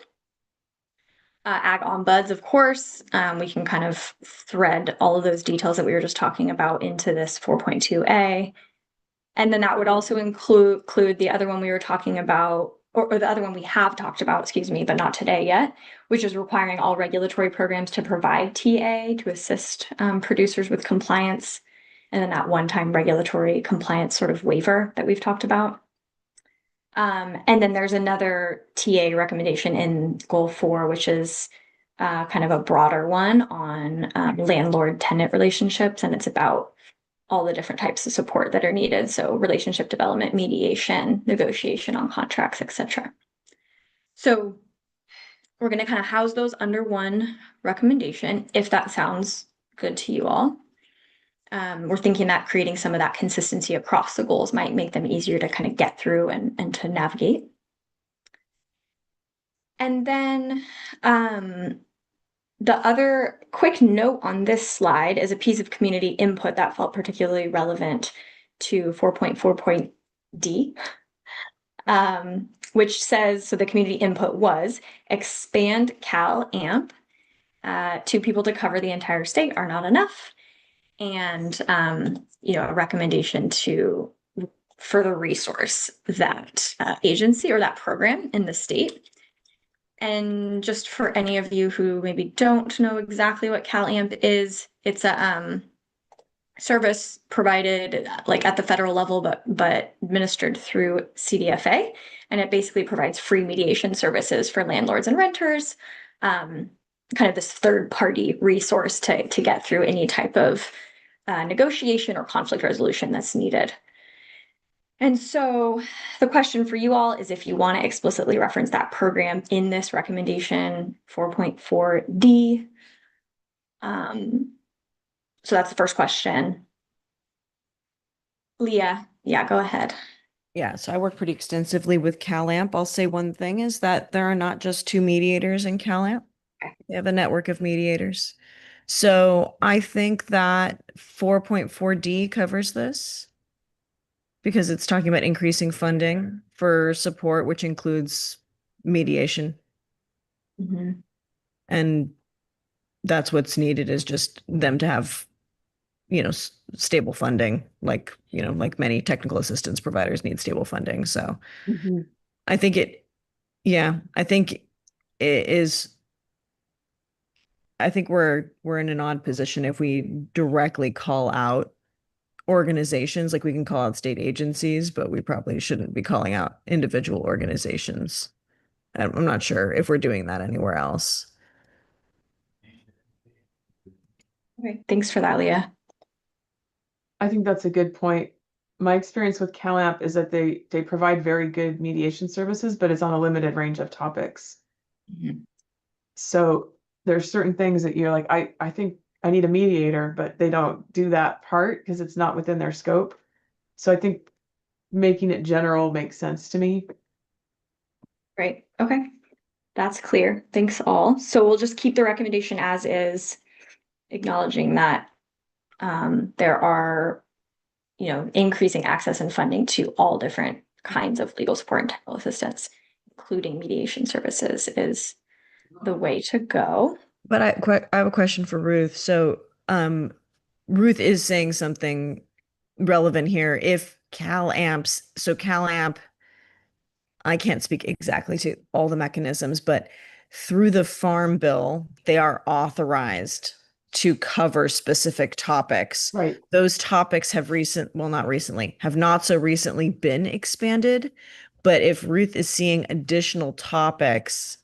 [SPEAKER 5] Ag ombuds, of course, we can kind of thread all of those details that we were just talking about into this 4.2a. And then that would also include the other one we were talking about, or the other one we have talked about, excuse me, but not today yet, which is requiring all regulatory programs to provide TA to assist producers with compliance. And then that one-time regulatory compliance sort of waiver that we've talked about. And then there's another TA recommendation in goal 4, which is kind of a broader one on landlord-tenant relationships. And it's about all the different types of support that are needed. So relationship development, mediation, negotiation on contracts, etc. So we're going to kind of house those under one recommendation, if that sounds good to you all. We're thinking that creating some of that consistency across the goals might make them easier to kind of get through and to navigate. And then the other quick note on this slide is a piece of community input that felt particularly relevant to 4.4.d, which says, so the community input was expand CalAMP. 2 people to cover the entire state are not enough. And, you know, a recommendation to further resource that agency or that program in the state. And just for any of you who maybe don't know exactly what CalAMP is, it's a service provided like at the federal level, but administered through CDFA. And it basically provides free mediation services for landlords and renters, kind of this third-party resource to get through any type of negotiation or conflict resolution that's needed. And so the question for you all is if you want to explicitly reference that program in this recommendation 4.4d. So that's the first question. Leah, yeah, go ahead.
[SPEAKER 6] Yeah, so I work pretty extensively with CalAMP. I'll say one thing is that there are not just 2 mediators in CalAMP.
[SPEAKER 5] Okay.
[SPEAKER 6] They have a network of mediators. So I think that 4.4D covers this because it's talking about increasing funding for support, which includes mediation.
[SPEAKER 5] Mm-hmm.
[SPEAKER 6] And that's what's needed is just them to have, you know, stable funding, like, you know, like many technical assistance providers need stable funding. So
[SPEAKER 5] Mm-hmm.
[SPEAKER 6] I think I think it is. I think we're in an odd position if we directly call out organizations, like we can call out state agencies, but we probably shouldn't be calling out individual organizations. I'm not sure if we're doing that anywhere else.
[SPEAKER 5] Okay, thanks for that, Leah.
[SPEAKER 3] I think that's a good point. My experience with CalAmp is that they provide very good mediation services, but it's on a limited range of topics. So there's certain things that you're like, I think I need a mediator, but they don't do that part because it's not within their scope. So I think making it general makes sense to me.
[SPEAKER 5] Great. Okay. That's clear. Thanks all. So we'll just keep the recommendation as is, acknowledging that there are, increasing access and funding to all different kinds of legal support and technical assistance, including mediation services, is the way to go.
[SPEAKER 6] But I have a question for Ruth. So, Ruth is saying something relevant here. If CalAmp, I can't speak exactly to all the mechanisms, but through the Farm Bill, they are authorized to cover specific topics.
[SPEAKER 3] Right.
[SPEAKER 6] Those topics have not so recently been expanded. But if Ruth is seeing additional topics,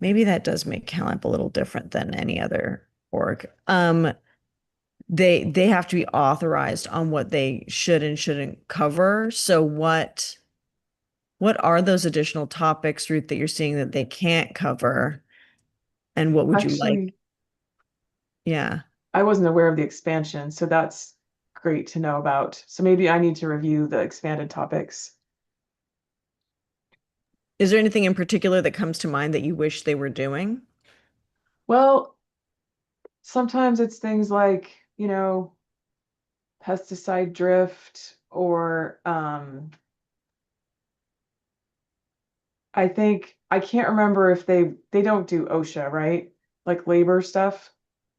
[SPEAKER 6] maybe that does make CalAmp a little different than any other org. They have to be authorized on what they should and shouldn't cover. So what are those additional topics, Ruth, that you're seeing that they can't cover? And what would you like?
[SPEAKER 3] Actually,
[SPEAKER 6] Yeah.
[SPEAKER 3] I wasn't aware of the expansion, so that's great to know about. So maybe I need to review the expanded topics.
[SPEAKER 6] Is there anything in particular that comes to mind that you wish they were doing?
[SPEAKER 3] Well, sometimes it's things like, pesticide drift or I think I can't remember if they don't do OSHA, right? Like labor stuff,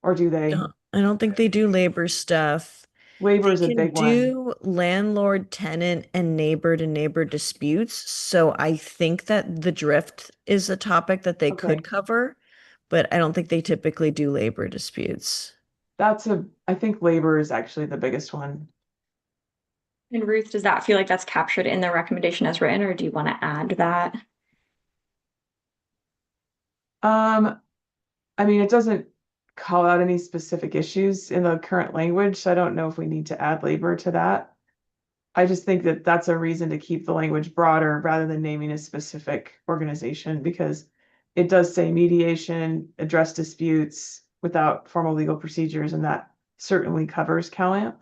[SPEAKER 3] or do they?
[SPEAKER 6] No, I don't think they do labor stuff.
[SPEAKER 3] Labor
[SPEAKER 6] They
[SPEAKER 3] is a
[SPEAKER 6] can
[SPEAKER 3] big one.
[SPEAKER 6] do landlord, tenant, and neighbor to neighbor disputes. So I think that the drift is a topic that they
[SPEAKER 3] Okay.
[SPEAKER 6] could cover, but I don't think they typically do labor disputes.
[SPEAKER 3] I think labor is actually the biggest one.
[SPEAKER 5] And Ruth, does that feel like that's captured in the recommendation as written, or do you want to add that?
[SPEAKER 3] I mean, it doesn't call out any specific issues in the current language, so I don't know if we need to add labor to that. I just think that that's a reason to keep the language broader rather than naming a specific organization, because it does say mediation, address disputes without formal legal procedures, and that certainly covers CalAmp.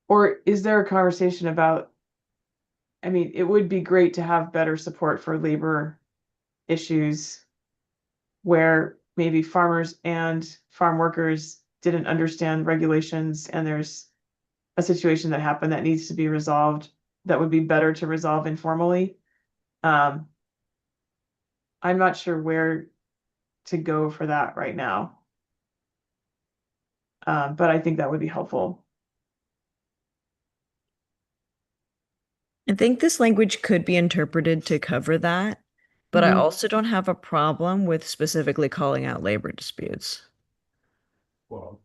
[SPEAKER 3] Or is there a conversation about, I mean, it would be great to have better support for labor issues where maybe farmers and farm workers didn't understand regulations and there's a situation that happened that needs to be resolved that would be better to resolve informally. I'm not sure where to go for that right now. But I think that would be helpful.
[SPEAKER 6] I think this language could be interpreted to cover that, but I
[SPEAKER 3] Mhm.
[SPEAKER 6] also don't have a problem with specifically calling out labor disputes.
[SPEAKER 5] How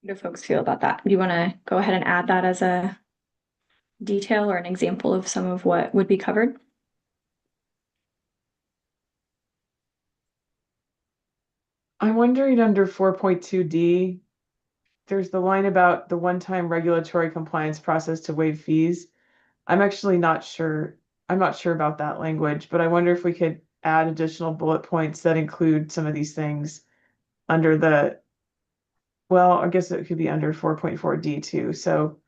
[SPEAKER 5] do folks feel about that? Do you want to go ahead and add that as a detail or an example of some of what would be covered?
[SPEAKER 3] I'm wondering under 4.2D, there's the line about the one-time regulatory compliance process to waive fees. I'm actually not sure. I'm not sure about that language, but I wonder if we could add additional bullet points that include some of these things under well, I guess it could be under 4.4D too. So,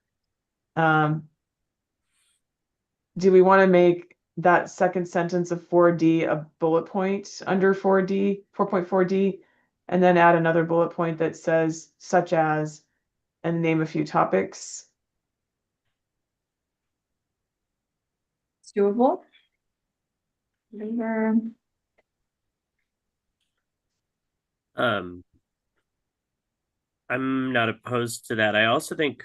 [SPEAKER 3] do we want to make that second sentence of 4D a bullet point under 4.4D, and then add another bullet point that says such as, and name a few topics?
[SPEAKER 5] It's doable. Labor.
[SPEAKER 2] I'm not opposed to that. I also think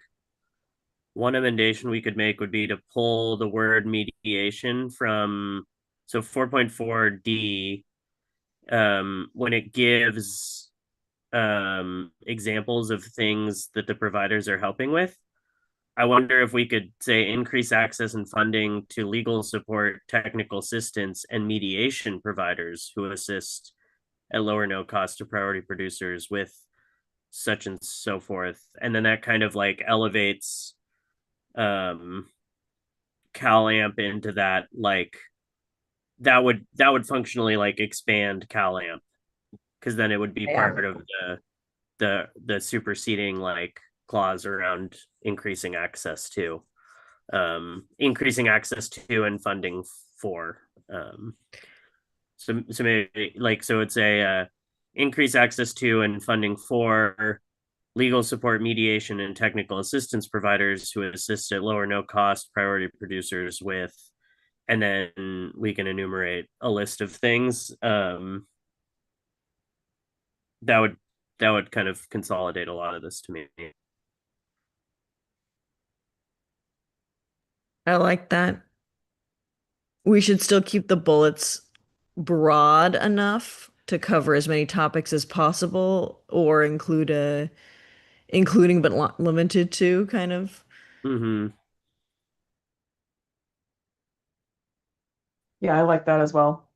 [SPEAKER 2] one amendation we could make would be to pull the word mediation from 4.4D when it gives examples of things that the providers are helping with. I wonder if we could say increase access and funding to legal support, technical assistance, and mediation providers who assist at low or no cost to priority producers with such and so forth. And then that kind of like elevates CalAmp into that, like that would functionally like expand CalAmp, because then it would be part of the superseding like clause around increasing access to and funding for. So maybe like, so it's a increase access to and funding for legal support, mediation, and technical assistance providers who assist at low or no cost priority producers with, and then we can enumerate a list of things. That would kind of consolidate a lot of this to me.
[SPEAKER 6] I like that. We should still keep the bullets broad enough to cover as many topics as possible, or include a including but not limited to kind of.
[SPEAKER 2] Mm-hmm.
[SPEAKER 3] Yeah, I like that as well.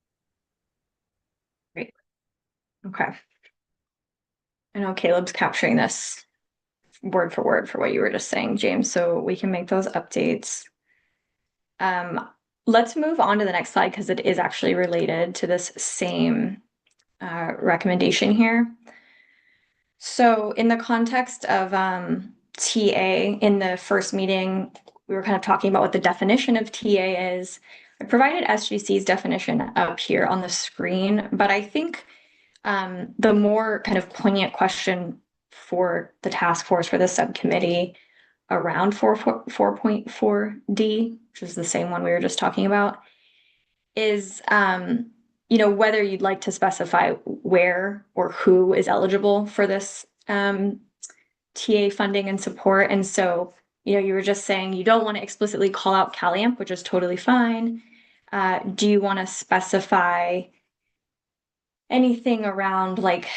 [SPEAKER 5] Okay. I know Caleb's capturing this word for word for what you were just saying, James, so we can make those updates. Let's move on to the next slide because it is actually related to this same recommendation here. So in the context of TA, in the first meeting, we were kind of talking about what the definition of TA is. I provided SGC's definition up here on the screen, but I think the more kind of poignant question for the task force, for the subcommittee around 4.4D, which is the same one we were just talking about, is whether you'd like to specify where or who is eligible for this TA funding and support. And so, you were just saying you don't want to explicitly call out CalAmp, which is totally fine. Do you want to specify anything around like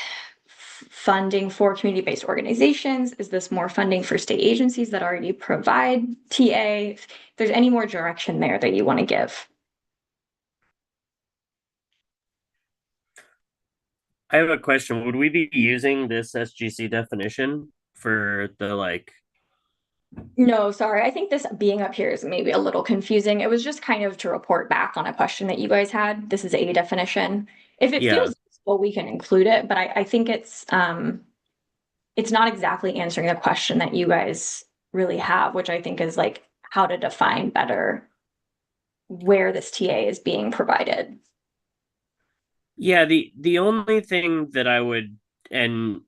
[SPEAKER 5] funding for community-based organizations? Is this more funding for state agencies that already provide TA? If there's any more direction there that you want to give.
[SPEAKER 2] I have a question. Would we be using this SGC definition for the like?
[SPEAKER 5] No, sorry. I think this being up here is maybe a little confusing. It was just kind of to report back on a question that you guys had. This is a definition. If it feels useful, we can include it, but I think it's not exactly answering the question that you guys really have, which I think is like how to define better where this TA is being provided.
[SPEAKER 2] Yeah, the only thing that I would, and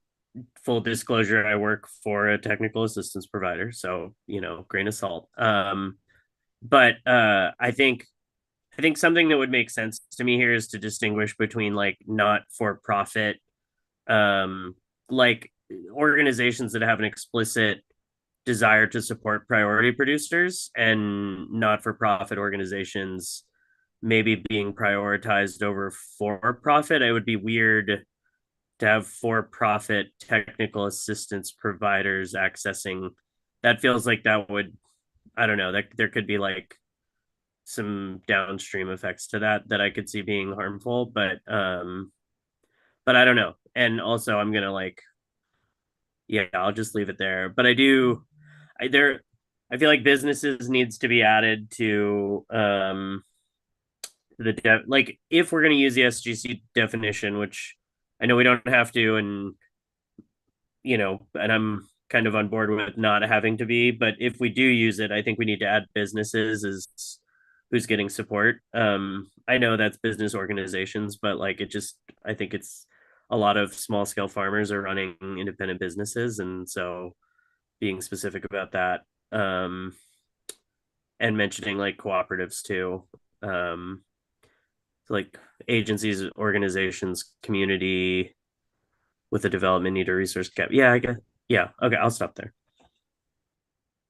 [SPEAKER 2] full disclosure, I work for a technical assistance provider, so grain of salt. But I think something that would make sense to me here is to distinguish between like not for profit, like organizations that have an explicit desire to support priority producers, and not for profit organizations maybe being prioritized over for profit. It would be weird to have for-profit technical assistance providers accessing. That feels like that would, I don't know, that there could be like some downstream effects to that I could see being harmful, but I don't know. And also I'm gonna like, yeah, I'll just leave it there. But I feel like businesses needs to be added to like if we're going to use the SGC definition, which I know we don't have to, and and I'm kind of on board with not having to be, but if we do use it, I think we need to add businesses as who's getting support. I know that's business organizations, but like I think it's a lot of small scale farmers are running independent businesses, and so being specific about that, and mentioning like cooperatives too. Like agencies, organizations, community with a development need or resource gap. Yeah, I guess. Yeah. Okay, I'll stop there.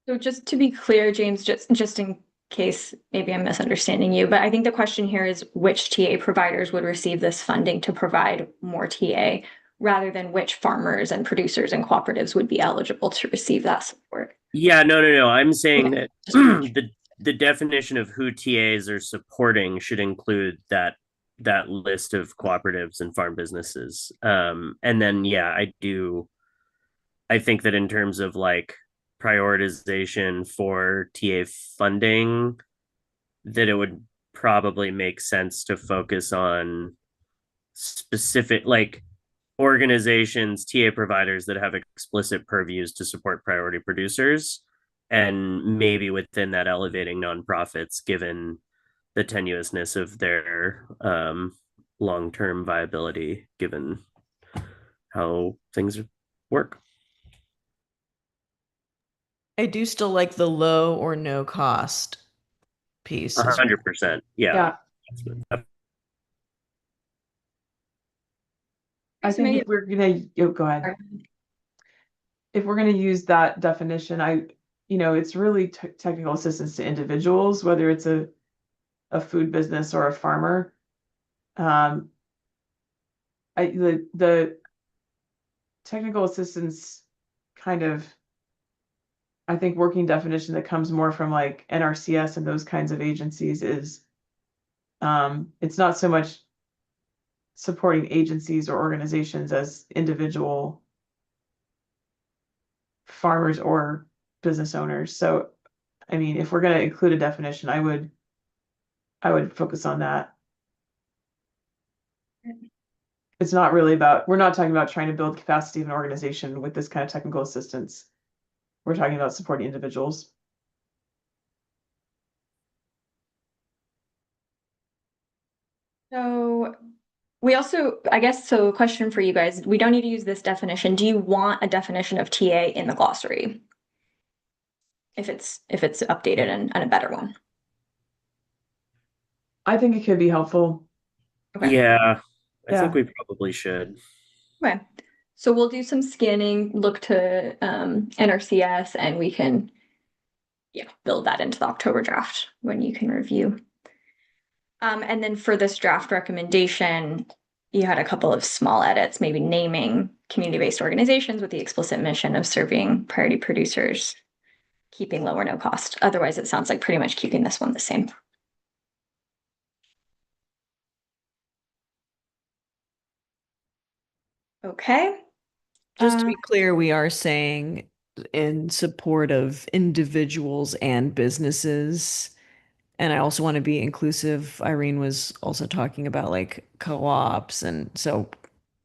[SPEAKER 5] So just to be clear, James, just in case maybe I'm misunderstanding you, but I think the question here is which TA providers would receive this funding to provide more TA. rather than which farmers and producers and cooperatives would be eligible to receive that support.
[SPEAKER 2] Yeah, no. I'm saying
[SPEAKER 5] Okay.
[SPEAKER 2] that the definition of who TAs are supporting should include that list of cooperatives and farm businesses. And then yeah, I think that in terms of like prioritization for TA funding, that it would probably make sense to focus on specific like organizations, TA providers that have explicit purviews to support priority producers, and maybe within that elevating nonprofits given the tenuousness of their long-term viability given how things work.
[SPEAKER 6] I do still like the low or no cost piece.
[SPEAKER 2] 100%. Yeah.
[SPEAKER 3] I think if we're gonna, go ahead. If we're gonna use that definition, it's really technical assistance to individuals, whether it's a food business or a farmer. The technical assistance kind of, I think, working definition that comes more from like NRCS and those kinds of agencies is, it's not so much supporting agencies or organizations as individual farmers or business owners. So, I mean, if we're going to include a definition, I would focus on that. It's not really we're not talking about trying to build capacity of an organization with this kind of technical assistance. We're talking about supporting individuals.
[SPEAKER 5] So we also, I guess, so a question for you guys, we don't need to use this definition. Do you want a definition of TA in the glossary? If it's updated and a better one.
[SPEAKER 3] I think it could be helpful.
[SPEAKER 5] Okay.
[SPEAKER 2] Yeah, I
[SPEAKER 3] Yeah.
[SPEAKER 2] think we probably should.
[SPEAKER 5] Okay. So we'll do some scanning, look to NRCS, and we can build that into the October draft when you can review. And then for this draft recommendation, you had a couple of small edits, maybe naming community-based organizations with the explicit mission of serving priority producers, keeping low or no cost. Otherwise, it sounds like pretty much keeping this one the same. Okay.
[SPEAKER 6] Just to be clear, we are saying in support of individuals and businesses. And I also want to be inclusive. Irene was also talking about like co-ops. And so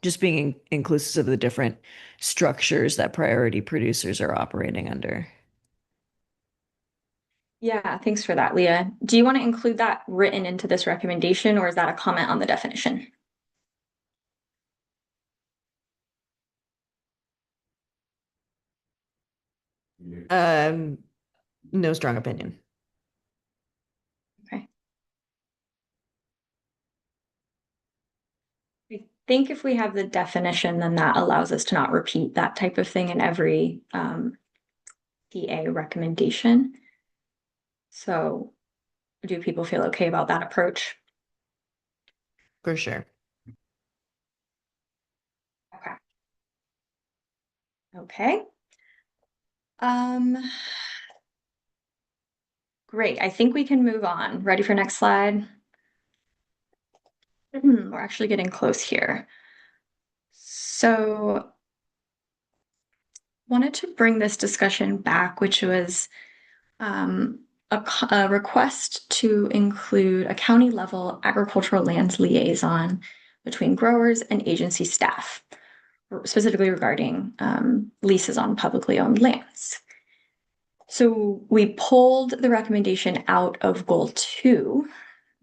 [SPEAKER 6] just being inclusive of the different structures that priority producers are operating under.
[SPEAKER 5] Yeah, thanks for that, Leah. Do you want to include that written into this recommendation, or is that a comment on the definition?
[SPEAKER 6] No strong opinion.
[SPEAKER 5] Okay. I think if we have the definition, then that allows us to not repeat that type of thing in every DA recommendation. So do people feel okay about that approach?
[SPEAKER 6] For sure.
[SPEAKER 5] Okay. Okay. Great. I think we can move on. Ready for next slide? We're actually getting close here. So wanted to bring this discussion back, which was a request to include a county level agricultural lands liaison between growers and agency staff, specifically regarding leases on publicly owned lands. So we pulled the recommendation out of goal 2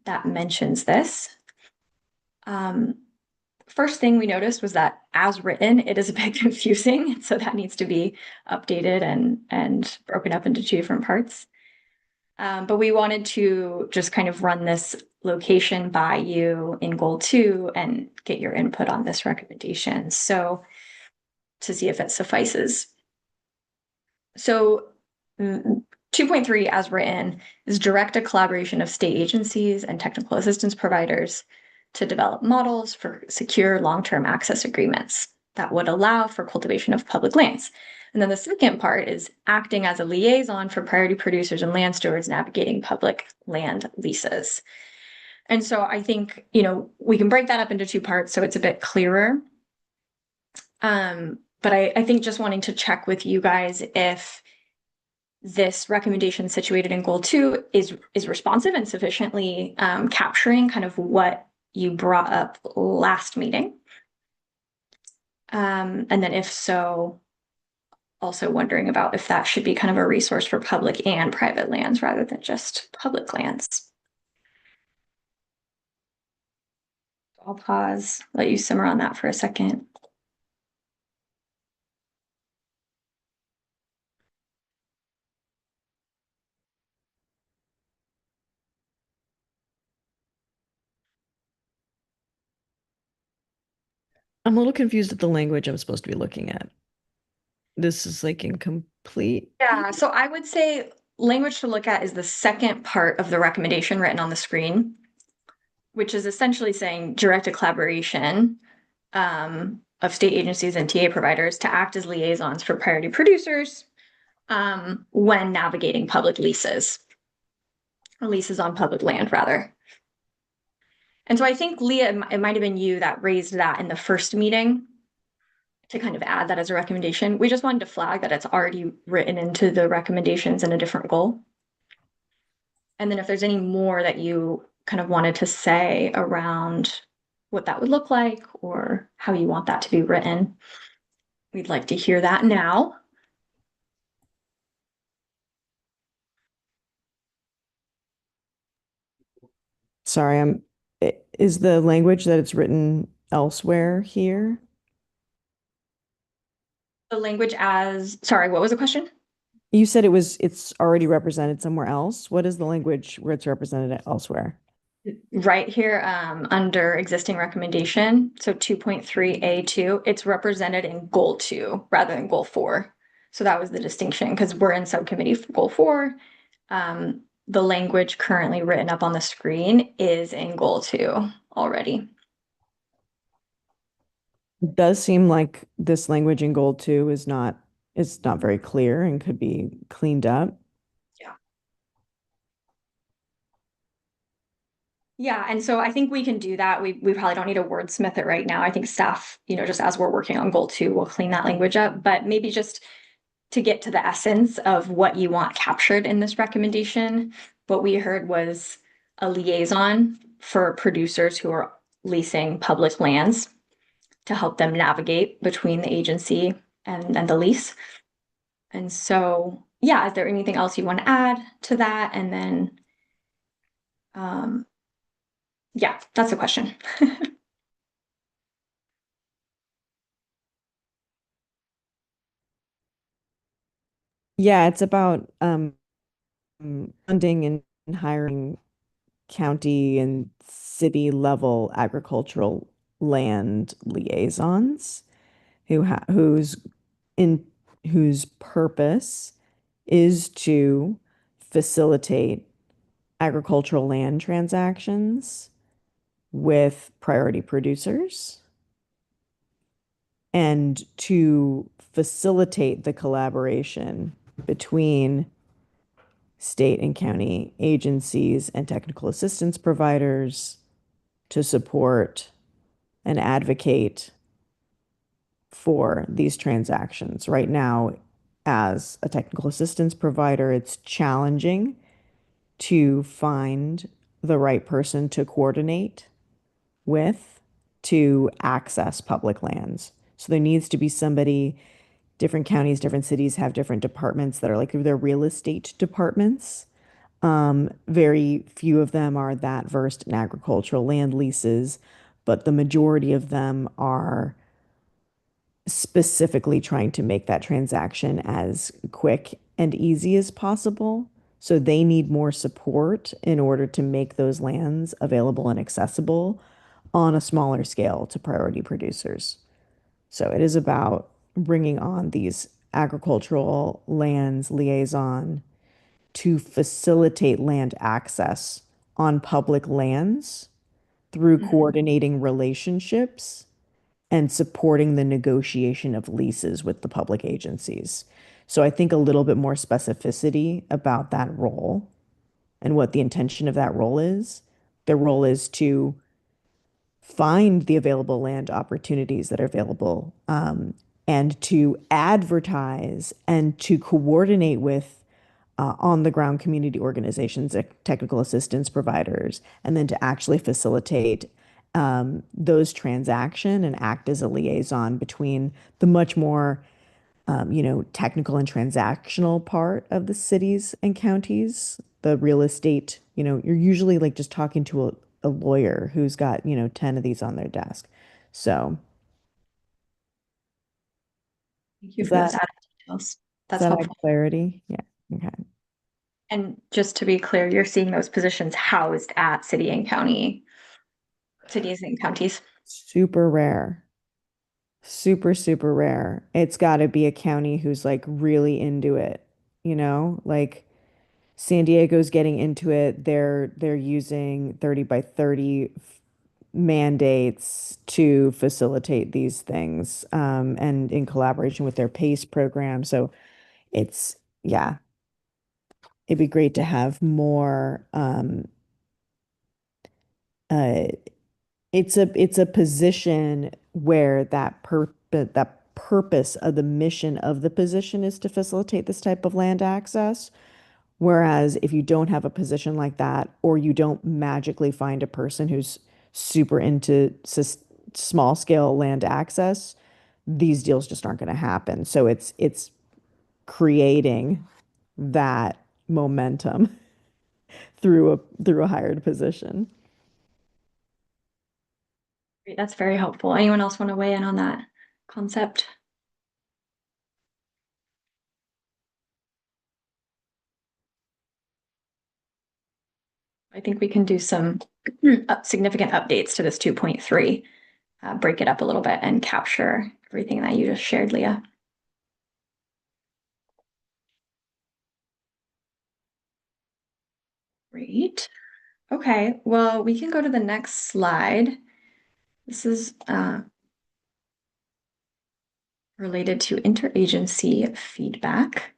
[SPEAKER 5] that mentions this. First thing we noticed was that as written, it is a bit confusing. So that needs to be updated and broken up into 2 different parts. But we wanted to just kind of run this location by you in goal 2 and get your input on this recommendation. So to see if it suffices. So 2.3 as written is direct a collaboration of state agencies and technical assistance providers to develop models for secure long-term access agreements that would allow for cultivation of public lands. And then the second part is acting as a liaison for priority producers and land stewards navigating public land leases. And so I think, we can break that up into two parts so it's a bit clearer. But I think just wanting to check with you guys if this recommendation situated in goal 2 is responsive and sufficiently capturing kind of what you brought up last meeting. And then if so, also wondering about if that should be kind of a resource for public and private lands rather than just public lands. I'll pause, let you simmer on that for a second.
[SPEAKER 6] I'm a little confused at the language I'm supposed to be looking at. This is like incomplete.
[SPEAKER 5] Yeah, so I would say language to look at is the second part of the recommendation written on the screen, which is essentially saying direct a collaboration of state agencies and TA providers to act as liaisons for priority producers when navigating public leases, or leases on public land, rather. And so I think, Leah, it might have been you that raised that in the first meeting to kind of add that as a recommendation. We just wanted to flag that it's already written into the recommendations in a different goal. And then if there's any more that you kind of wanted to say around what that would look like or how you want that to be written, we'd like to hear that now.
[SPEAKER 6] Sorry, is the language that it's written elsewhere here?
[SPEAKER 5] The language sorry, what was the question?
[SPEAKER 6] You said it's already represented somewhere else. What is the language where it's represented elsewhere?
[SPEAKER 5] Right here under existing recommendation, so 2.3A2, it's represented in goal 2 rather than goal 4. So that was the distinction because we're in subcommittee for goal 4. The language currently written up on the screen is in goal 2 already.
[SPEAKER 6] It does seem like this language in goal 2 is not very clear and could be cleaned up.
[SPEAKER 5] Yeah, and so I think we can do that. We probably don't need to wordsmith it right now. I think staff, just as we're working on goal 2, we'll clean that language up, but maybe just to get to the essence of what you want captured in this recommendation, what we heard was a liaison for producers who are leasing public lands to help them navigate between the agency and the lease. And so, yeah, is there anything else you want to add to that? And then, yeah, that's the question.
[SPEAKER 6] Yeah, it's about funding and hiring county and city level agricultural land liaisons whose purpose is to facilitate agricultural land transactions with priority producers and to facilitate the collaboration between state and county agencies and technical assistance providers to support and advocate for these transactions. Right now, as a technical assistance provider, it's challenging to find the right person to coordinate with to access public lands. So there needs to be somebody. Different counties, different cities have different departments that are like their real estate departments. Very few of them are that versed in agricultural land leases, but the majority of them are specifically trying to make that transaction as quick and easy as possible. So they need more support in order to make those lands available and accessible on a smaller scale to priority producers. So it is about bringing on these agricultural lands liaison to facilitate land access on public lands through coordinating relationships and supporting the negotiation of leases with the public agencies. So I think a little bit more specificity about that role and what the intention of that role is. Their role is to find the available land opportunities that are available, and to advertise and to coordinate with on the ground community organizations, technical assistance providers, and then to actually facilitate those transaction and act as a liaison between the much more technical and transactional part of the cities and counties, the real estate. You're usually like just talking to a lawyer who's got 10 of these on their desk. So
[SPEAKER 5] Thank you
[SPEAKER 6] is
[SPEAKER 5] for those
[SPEAKER 6] that
[SPEAKER 5] added details.
[SPEAKER 6] does
[SPEAKER 5] That's
[SPEAKER 6] that add
[SPEAKER 5] helpful.
[SPEAKER 6] clarity? Yeah. Okay.
[SPEAKER 5] And just to be clear, you're seeing those positions housed at cities and counties.
[SPEAKER 6] Super rare. Super, super rare. It's got to be a county who's like really into it, like San Diego's getting into it. They're using 30 by 30 mandates to facilitate these things, and in collaboration with their PACE program. So it's, yeah, it'd be great to have more. Uh, it's a position where that purpose of the mission of the position is to facilitate this type of land access. Whereas if you don't have a position like that, or you don't magically find a person who's super into small scale land access, these deals just aren't going to happen. So it's creating that momentum through a hired position.
[SPEAKER 5] Great, that's very helpful. Anyone else want to weigh in on that concept? I think we can do some significant updates to this 2.3, break it up a little bit and capture everything that you just shared, Leah. Great. Okay, well, we can go to the next slide. This is related to interagency feedback.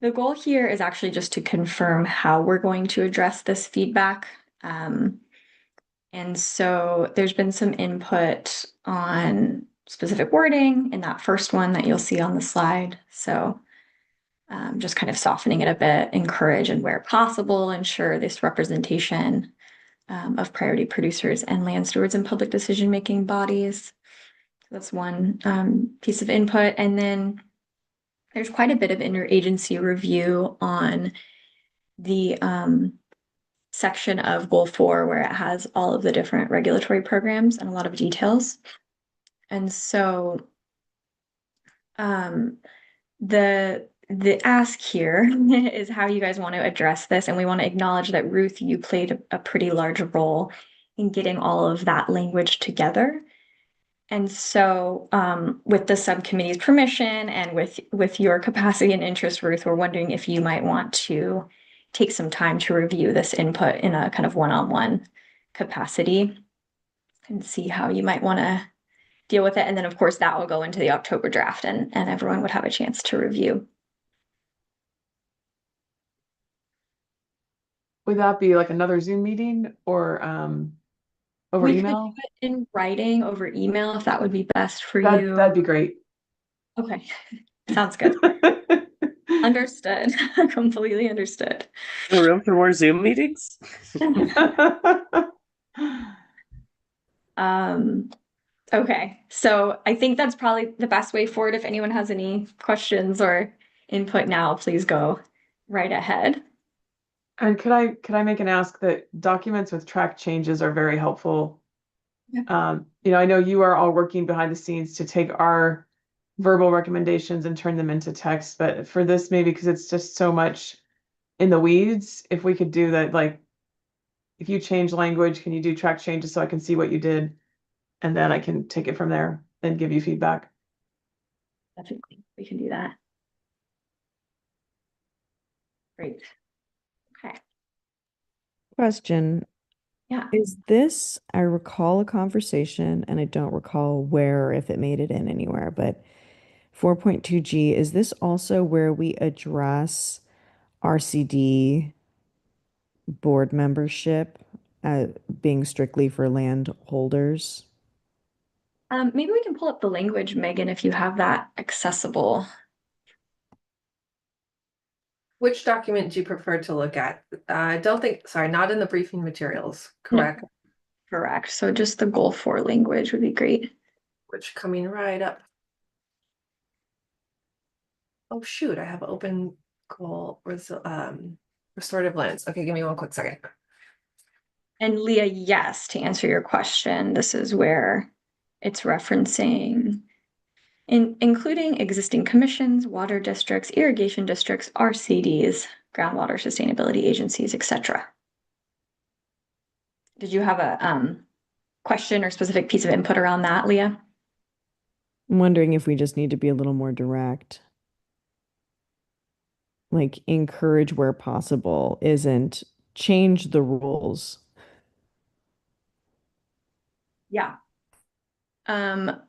[SPEAKER 5] The goal here is actually just to confirm how we're going to address this feedback. And so there's been some input on specific wording in that first one that you'll see on the slide. So just kind of softening it a bit, encourage and where possible, ensure this representation of priority producers and land stewards in public decision-making bodies. So that's one piece of input. And then there's quite a bit of interagency review on the section of Goal 4 where it has all of the different regulatory programs and a lot of details. And so the ask here is how you guys want to address this. And we want to acknowledge that, Ruth, you played a pretty large role in getting all of that language together. And so with the subcommittee's permission and with your capacity and interest, Ruth, we're wondering if you might want to take some time to review this input in a kind of one-on-one capacity and see how you might want to deal with it. And then, of course, that will go into the October draft and everyone would have a chance to review.
[SPEAKER 3] Would that be like another Zoom meeting or over
[SPEAKER 5] We
[SPEAKER 3] email?
[SPEAKER 5] could do it in writing over email if that would be best for you.
[SPEAKER 3] That'd be great.
[SPEAKER 5] Okay, sounds good. Understood. Completely understood.
[SPEAKER 2] No room for more Zoom meetings?
[SPEAKER 5] Okay, so I think that's probably the best way forward. If anyone has any questions or input now, please go right ahead.
[SPEAKER 3] And could I make an ask that documents with track changes are very helpful?
[SPEAKER 5] Yeah.
[SPEAKER 3] I know you are all working behind the scenes to take our verbal recommendations and turn them into text, but for this, maybe because it's just so much in the weeds, if we could do that, like if you change language, can you do track changes so I can see what you did? And then I can take it from there and give you feedback.
[SPEAKER 5] Definitely, we can do that. Great. Okay.
[SPEAKER 6] Question.
[SPEAKER 5] Yeah.
[SPEAKER 6] Is this, I recall a conversation and I don't recall where or if it made it in anywhere, but 4.2G, is this also where we address RCD board membership being strictly for landholders?
[SPEAKER 5] Maybe we can pull up the language, Megan, if you have that accessible.
[SPEAKER 1] Which document do you prefer to look at? I don't think, sorry, not in the briefing materials, correct?
[SPEAKER 5] Correct. So just the goal 4 language would be great.
[SPEAKER 1] Which coming right up. Oh shoot, I have open goal restorative lens. Okay, give me one quick second.
[SPEAKER 5] And Leah, yes, to answer your question, this is where it's referencing including existing commissions, water districts, irrigation districts, RCDs, groundwater sustainability agencies, etc. Did you have a question or specific piece of input around that, Leah?
[SPEAKER 6] I'm wondering if we just need to be a little more direct. Like encourage where possible isn't change the rules.
[SPEAKER 5] Yeah.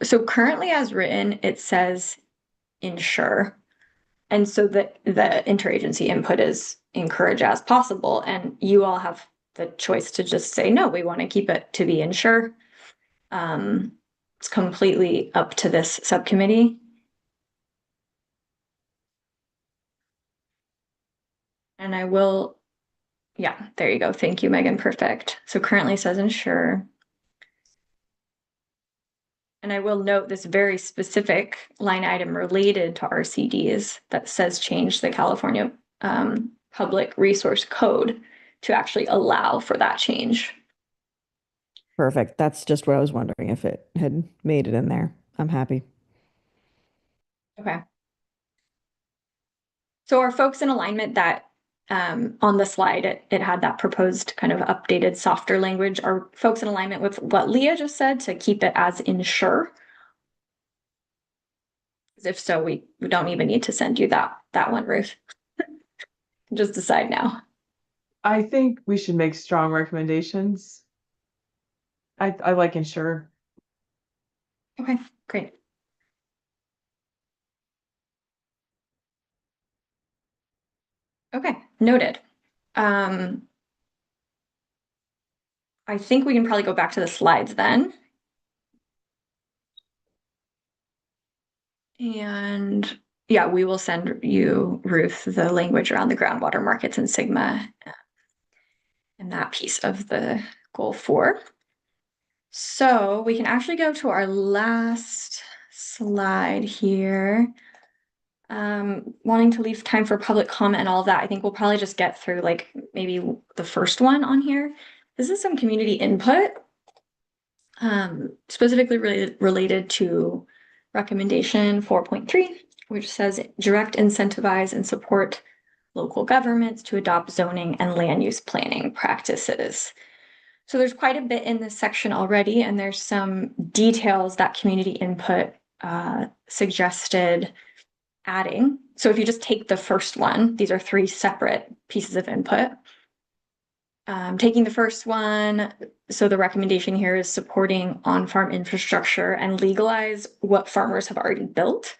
[SPEAKER 5] So currently as written, it says ensure. And so the interagency input is encourage as possible. And you all have the choice to just say, no, we want to keep it to be ensure. It's completely up to this subcommittee. And I will, yeah, there you go. Thank you, Megan. Perfect. So currently says ensure. And I will note this very specific line item related to RCDs that says change the California Public Resource Code to actually allow for that change.
[SPEAKER 6] Perfect. That's just what I was wondering if it had made it in there. I'm happy.
[SPEAKER 5] Okay. So are folks in alignment that on the slide, it had that proposed kind of updated softer language? Are folks in alignment with what Leah just said to keep it as ensure? If so, we don't even need to send you that one, Ruth. Just decide now.
[SPEAKER 3] I think we should make strong recommendations. I like ensure.
[SPEAKER 5] Okay, great. Okay, noted. I think we can probably go back to the slides then. And yeah, we will send you, Ruth, the language around the groundwater markets and Sigma and that piece of the goal 4. So we can actually go to our last slide here. Wanting to leave time for public comment and all of that. I think we'll probably just get through like maybe the first one on here. This is some community input, specifically related to recommendation 4.3, which says direct, incentivize, and support local governments to adopt zoning and land use planning practices. So there's quite a bit in this section already, and there's some details that community input suggested adding. So if you just take the first one, these are 3 separate pieces of input. Taking the first one, so the recommendation here is supporting on-farm infrastructure and legalize what farmers have already built.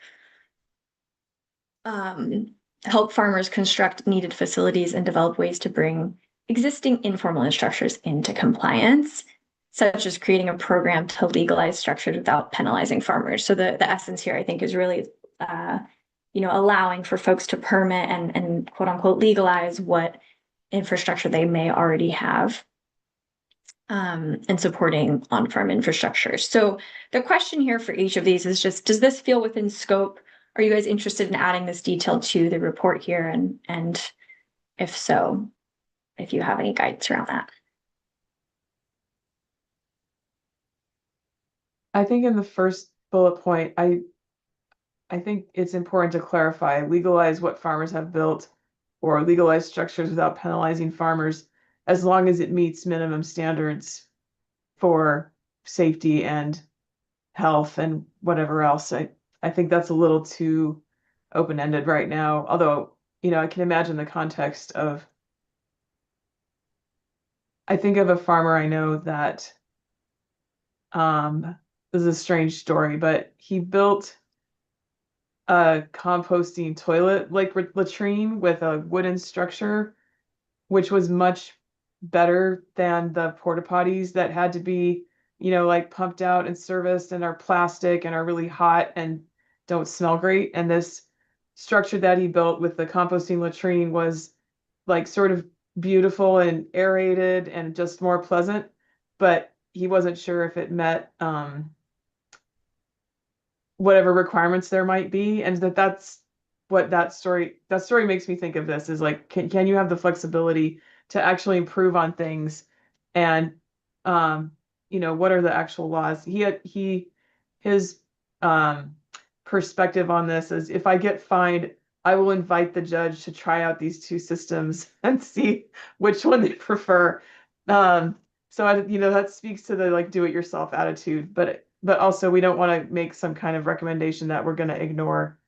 [SPEAKER 5] Help farmers construct needed facilities and develop ways to bring existing informal structures into compliance, such as creating a program to legalize structures without penalizing farmers. So the essence here, I think, is really allowing for folks to permit and quote unquote legalize what infrastructure they may already have, and supporting on-farm infrastructure. So the question here for each of these is just, does this feel within scope? Are you guys interested in adding this detail to the report here? And if so, if you have any guidance around that.
[SPEAKER 3] I think in the first bullet point, I think it's important to clarify, legalize what farmers have built or legalize structures without penalizing farmers, as long as it meets minimum standards for safety and health and whatever else. I think that's a little too open-ended right now, although, I can imagine the context of, I think of a farmer I know that this is a strange story, but he built a composting toilet like latrine with a wooden structure, which was much better than the porta potties that had to be, like pumped out and serviced and are plastic and are really hot and don't smell great. And this structure that he built with the composting latrine was like sort of beautiful and aerated and just more pleasant, but he wasn't sure if it met whatever requirements there might be, and that's what that story makes me think of. This is like, can you have the flexibility to actually improve on things, and what are the actual laws? His perspective on this is, if I get fined, I will invite the judge to try out these two systems and see which one they prefer. So that speaks to the like do it yourself attitude, but also we don't want to make some kind of recommendation that we're going to ignore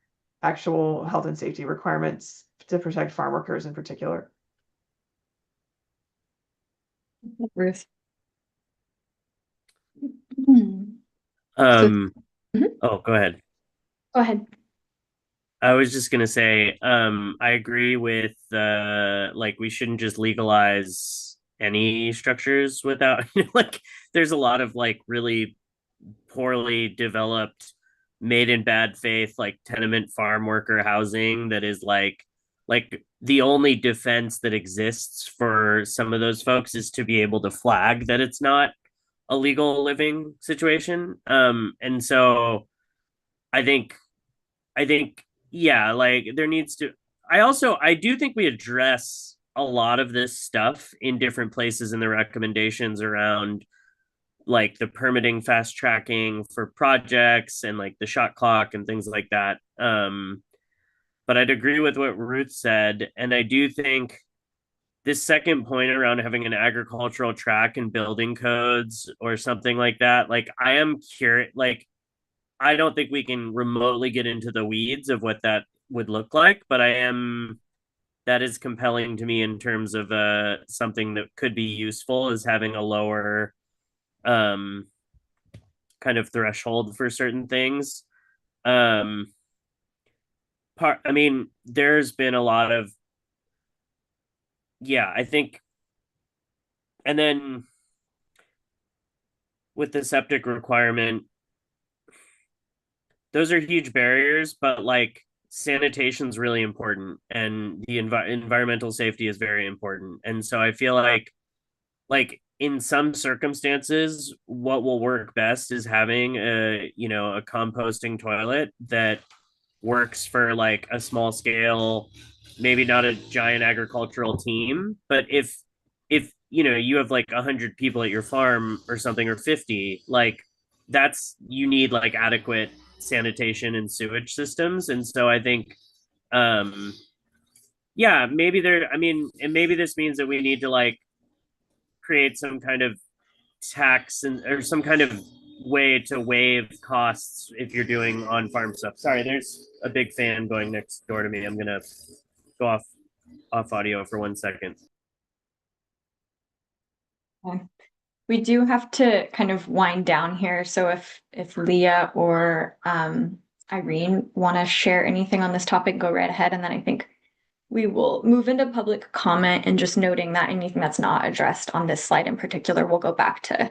[SPEAKER 3] actual health and safety requirements to protect farm workers in particular.
[SPEAKER 5] Ruth.
[SPEAKER 2] Um,
[SPEAKER 5] Mhm.
[SPEAKER 2] oh, go ahead.
[SPEAKER 5] Go ahead.
[SPEAKER 2] I was just gonna say, I agree with like we shouldn't just legalize any structures without like there's a lot of like really poorly developed, made in bad faith, like tenement farm worker housing that is like the only defense that exists for some of those folks is to be able to flag that it's not a legal living situation. And so I think I think, yeah, like there needs to. I do think we address a lot of this stuff in different places in the recommendations around like the permitting fast tracking for projects and like the shot clock and things like that. But I'd agree with what Ruth said, and I do think this second point around having an agricultural track and building codes or something like that. Like I am curious, like I don't think we can remotely get into the weeds of what that would look like, but that is compelling to me in terms of something that could be useful is having a lower um kind of threshold for certain things. Um I mean, there's been a lot of, yeah, I think, and then with the septic requirement, those are huge barriers, but like sanitation is really important and the environmental safety is very important. And so I feel like in some circumstances what will work best is having a composting toilet that works for like a small scale, maybe not a giant agricultural team, but if you have like 100 people at your farm or something, or 50, like you need like adequate sanitation and sewage systems. And so I think um yeah, maybe and maybe this means that we need to like create some kind of tax or some kind of way to waive costs if you're doing on farm stuff. Sorry, there's a big fan going next door to me. I'm gonna go off audio for 1 second.
[SPEAKER 5] We do have to kind of wind down here. So if Leah or Irene want to share anything on this topic, go right ahead. And then I think we will move into public comment, and just noting that anything that's not addressed on this slide in particular will go back to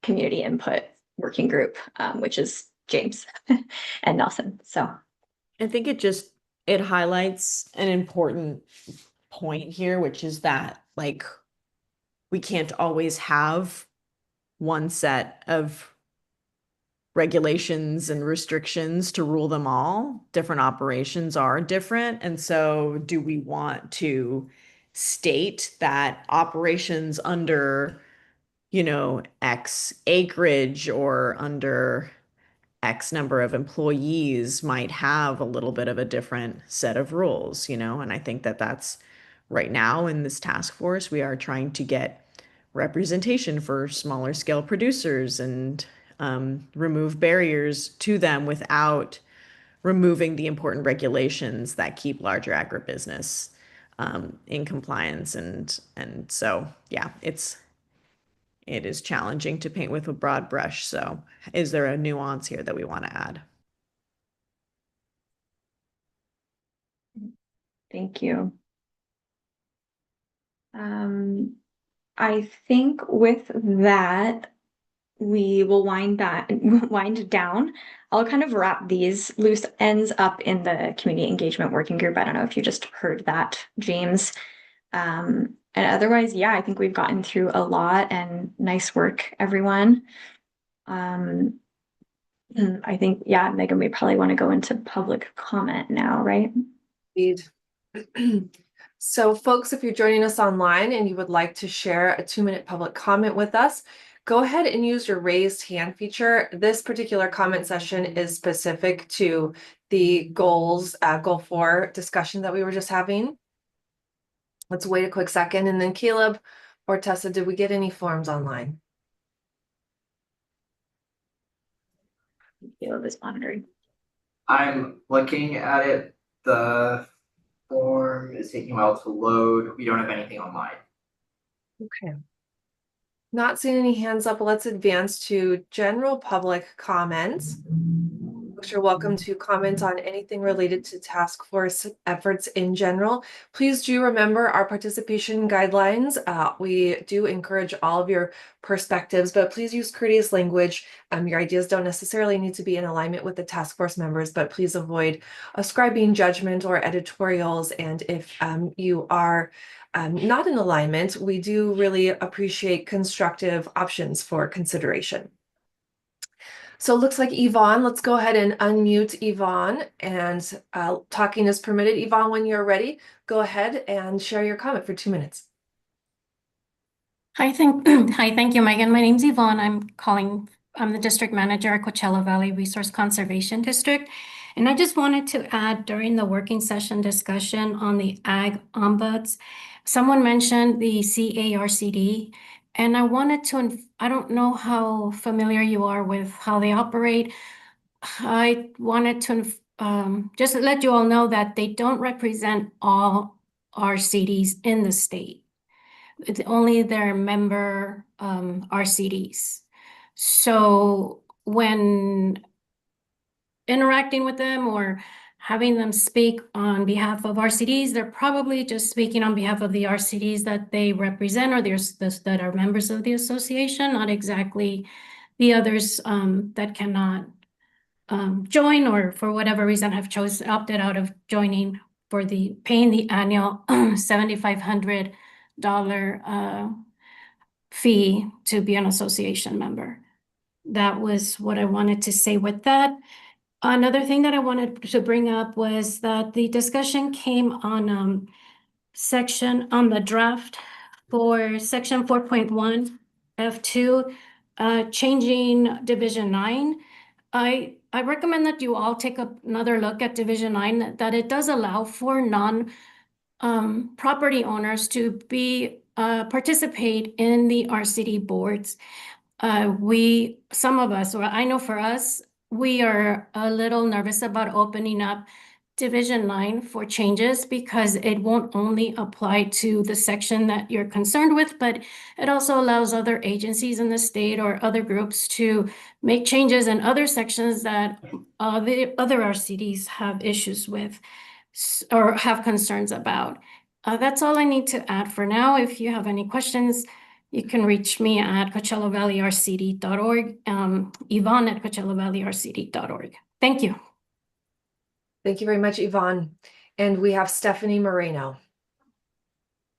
[SPEAKER 5] community input working group, which is James and Nelson. So
[SPEAKER 6] I think it highlights an important point here, which is that like we can't always have one set of regulations and restrictions to rule them all. Different operations are different. And so do we want to state that operations under, X acreage or under X number of employees might have a little bit of a different set of rules, and I think that that's right now in this task force, we are trying to get representation for smaller scale producers and remove barriers to them without removing the important regulations that keep larger agribusiness in compliance. And so, yeah, it's it is challenging to paint with a broad brush. So is there a nuance here that we want to add?
[SPEAKER 5] Thank you. I think with that, we will wind down. I'll kind of wrap these loose ends up in the community engagement working group. I don't know if you just heard that, James. And otherwise, yeah, I think we've gotten through a lot, and nice work, everyone. I think, yeah, Megan, we probably want to go into public comment now, right?
[SPEAKER 1] Indeed. So folks, if you're joining us online and you would like to share a 2-minute public comment with us, go ahead and use your raised hand feature. This particular comment session is specific to the goals, goal 4 discussion that we were just having. Let's wait a quick second. And then Caleb or Tessa, did we get any forms online?
[SPEAKER 5] Caleb is monitoring.
[SPEAKER 7] I'm looking at it. The form is taking a while to load. We don't have anything online.
[SPEAKER 1] Okay. Not seeing any hands up. Let's advance to general public comments. You're welcome to comment on anything related to task force efforts in general. Please do remember our participation guidelines. We do encourage all of your perspectives, but please use courteous language. Your ideas don't necessarily need to be in alignment with the task force members, but please avoid ascribing judgment or editorials. And if you are not in alignment, we do really appreciate constructive options for consideration. So it looks like Yvonne, let's go ahead and unmute Yvonne, and talking is permitted. Yvonne, when you're ready, go ahead and share your comment for 2 minutes.
[SPEAKER 8] Hi, thank you, Megan. My name's Yvonne. I'm the district manager at Coachella Valley Resource Conservation District. And I just wanted to add, during the working session discussion on the ag ombuds, someone mentioned the CARCD. And I wanted to, I don't know how familiar you are with how they operate. I wanted to just let you all know that they don't represent all RCDs in the state. It's only their member RCDs. So when interacting with them or having them speak on behalf of RCDs, they're probably just speaking on behalf of the RCDs that they represent or that are members of the association, not exactly the others that cannot join or for whatever reason have opted out of joining for paying the annual $7,500 fee to be an association member. That was what I wanted to say with that. Another thing that I wanted to bring up was that the discussion came on the draft for section 4.1 F2, changing Division 9. I recommend that you all take another look at Division 9, that it does allow for property owners to participate in the RCD boards. Some of us, or I know for us, we are a little nervous about opening up Division 9 for changes because it won't only apply to the section that you're concerned with, but it also allows other agencies in the state or other groups to make changes in other sections that the other RCDs have issues with or have concerns about. That's all I need to add for now. If you have any questions, you can reach me at CoachellaValleyRCD.org, Yvonne at CoachellaValleyRCD.org. Thank you.
[SPEAKER 1] Thank you very much, Yvonne. And we have Stephanie Moreno.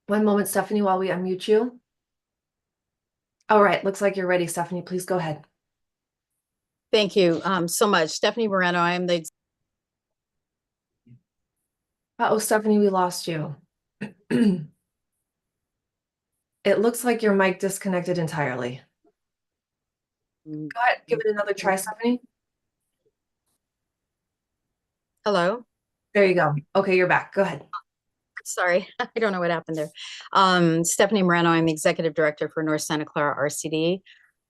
[SPEAKER 1] One moment, Stephanie, while we unmute you. All right, looks like you're ready, Stephanie. Please go ahead.
[SPEAKER 9] Thank you so much. Stephanie Moreno, I am the...
[SPEAKER 1] Uh-oh, Stephanie, we lost you. It looks like your mic disconnected entirely. Go ahead, give it another try, Stephanie.
[SPEAKER 9] Hello?
[SPEAKER 1] There you go. Okay, you're back. Go ahead.
[SPEAKER 9] Sorry, I don't know what happened there. Stephanie Moreno, I'm the Executive Director for North Santa Clara RCD.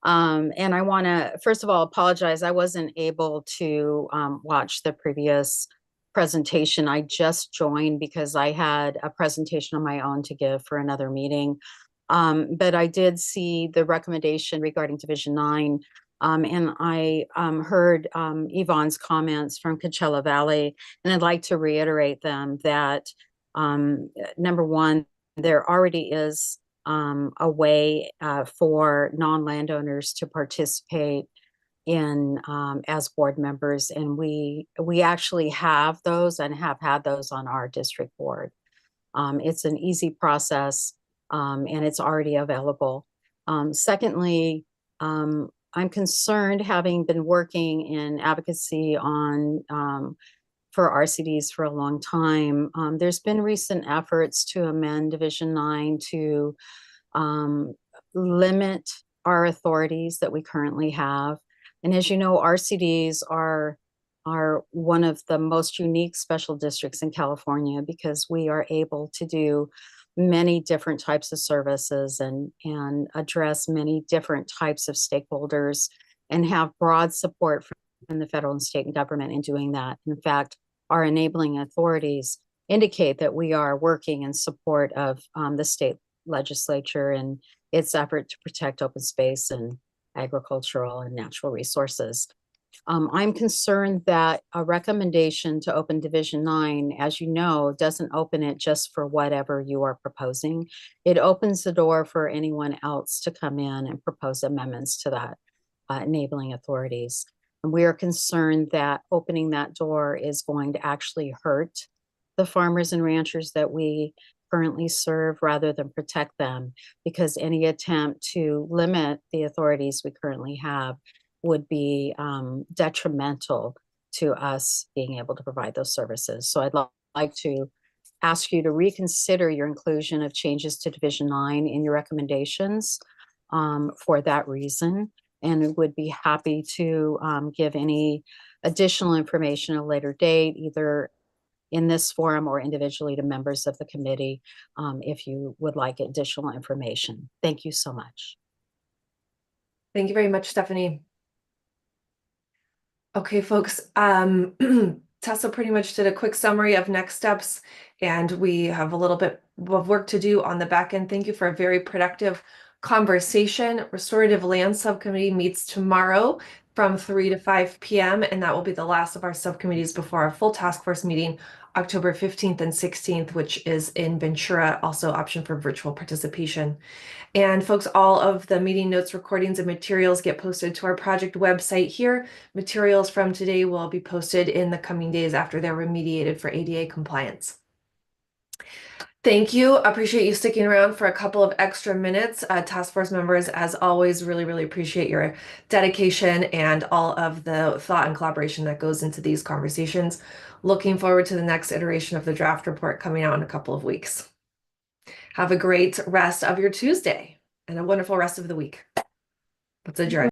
[SPEAKER 9] And I want to, first of all, apologize. I wasn't able to watch the previous presentation. I just joined because I had a presentation on my own to give for another meeting. But I did see the recommendation regarding Division 9. And I heard Yvonne's comments from Coachella Valley, and I'd like to reiterate them that number one, there already is a way for non-landowners to participate in as board members, and we actually have those and have had those on our district board. It's an easy process, and it's already available. Secondly, I'm concerned, having been working in advocacy on for RCDs for a long time. There's been recent efforts to amend Division 9 to limit our authorities that we currently have. And as you know, RCDs are one of the most unique special districts in California, because we are able to do many different types of services and address many different types of stakeholders and have broad support from the federal and state government in doing that. In fact, our enabling authorities indicate that we are working in support of the state legislature and its effort to protect open space and agricultural and natural resources. I'm concerned that a recommendation to open Division 9, as you know, doesn't open it just for whatever you are proposing. It opens the door for anyone else to come in and propose amendments to that enabling authorities. And we are concerned that opening that door is going to actually hurt the farmers and ranchers that we currently serve rather than protect them, because any attempt to limit the authorities we currently have would be detrimental to us being able to provide those services. So I'd like to ask you to reconsider your inclusion of changes to Division 9 in your recommendations for that reason. And would be happy to give any additional information at a later date, either in this forum or individually to members of the committee, if you would like additional information. Thank you so much.
[SPEAKER 1] Thank you very much, Stephanie. Okay, folks, Tessa pretty much did a quick summary of next steps, and we have a little bit of work to do on the back end. Thank you for a very productive conversation. Restorative Land Subcommittee meets tomorrow from 3 to 5 p.m. and that will be the last of our subcommittees before our full task force meeting October 15th and 16th, which is in Ventura, also option for virtual participation. And folks, all of the meeting notes, recordings, and materials get posted to our project website here. Materials from today will be posted in the coming days after they're remediated for ADA compliance. Thank you. Appreciate you sticking around for a couple of extra minutes. Task force members, as always, really appreciate your dedication and all of the thought and collaboration that goes into these conversations. Looking forward to the next iteration of the draft report coming out in a couple of weeks. Have a great rest of your Tuesday and a wonderful rest of the week. Let's adjourn.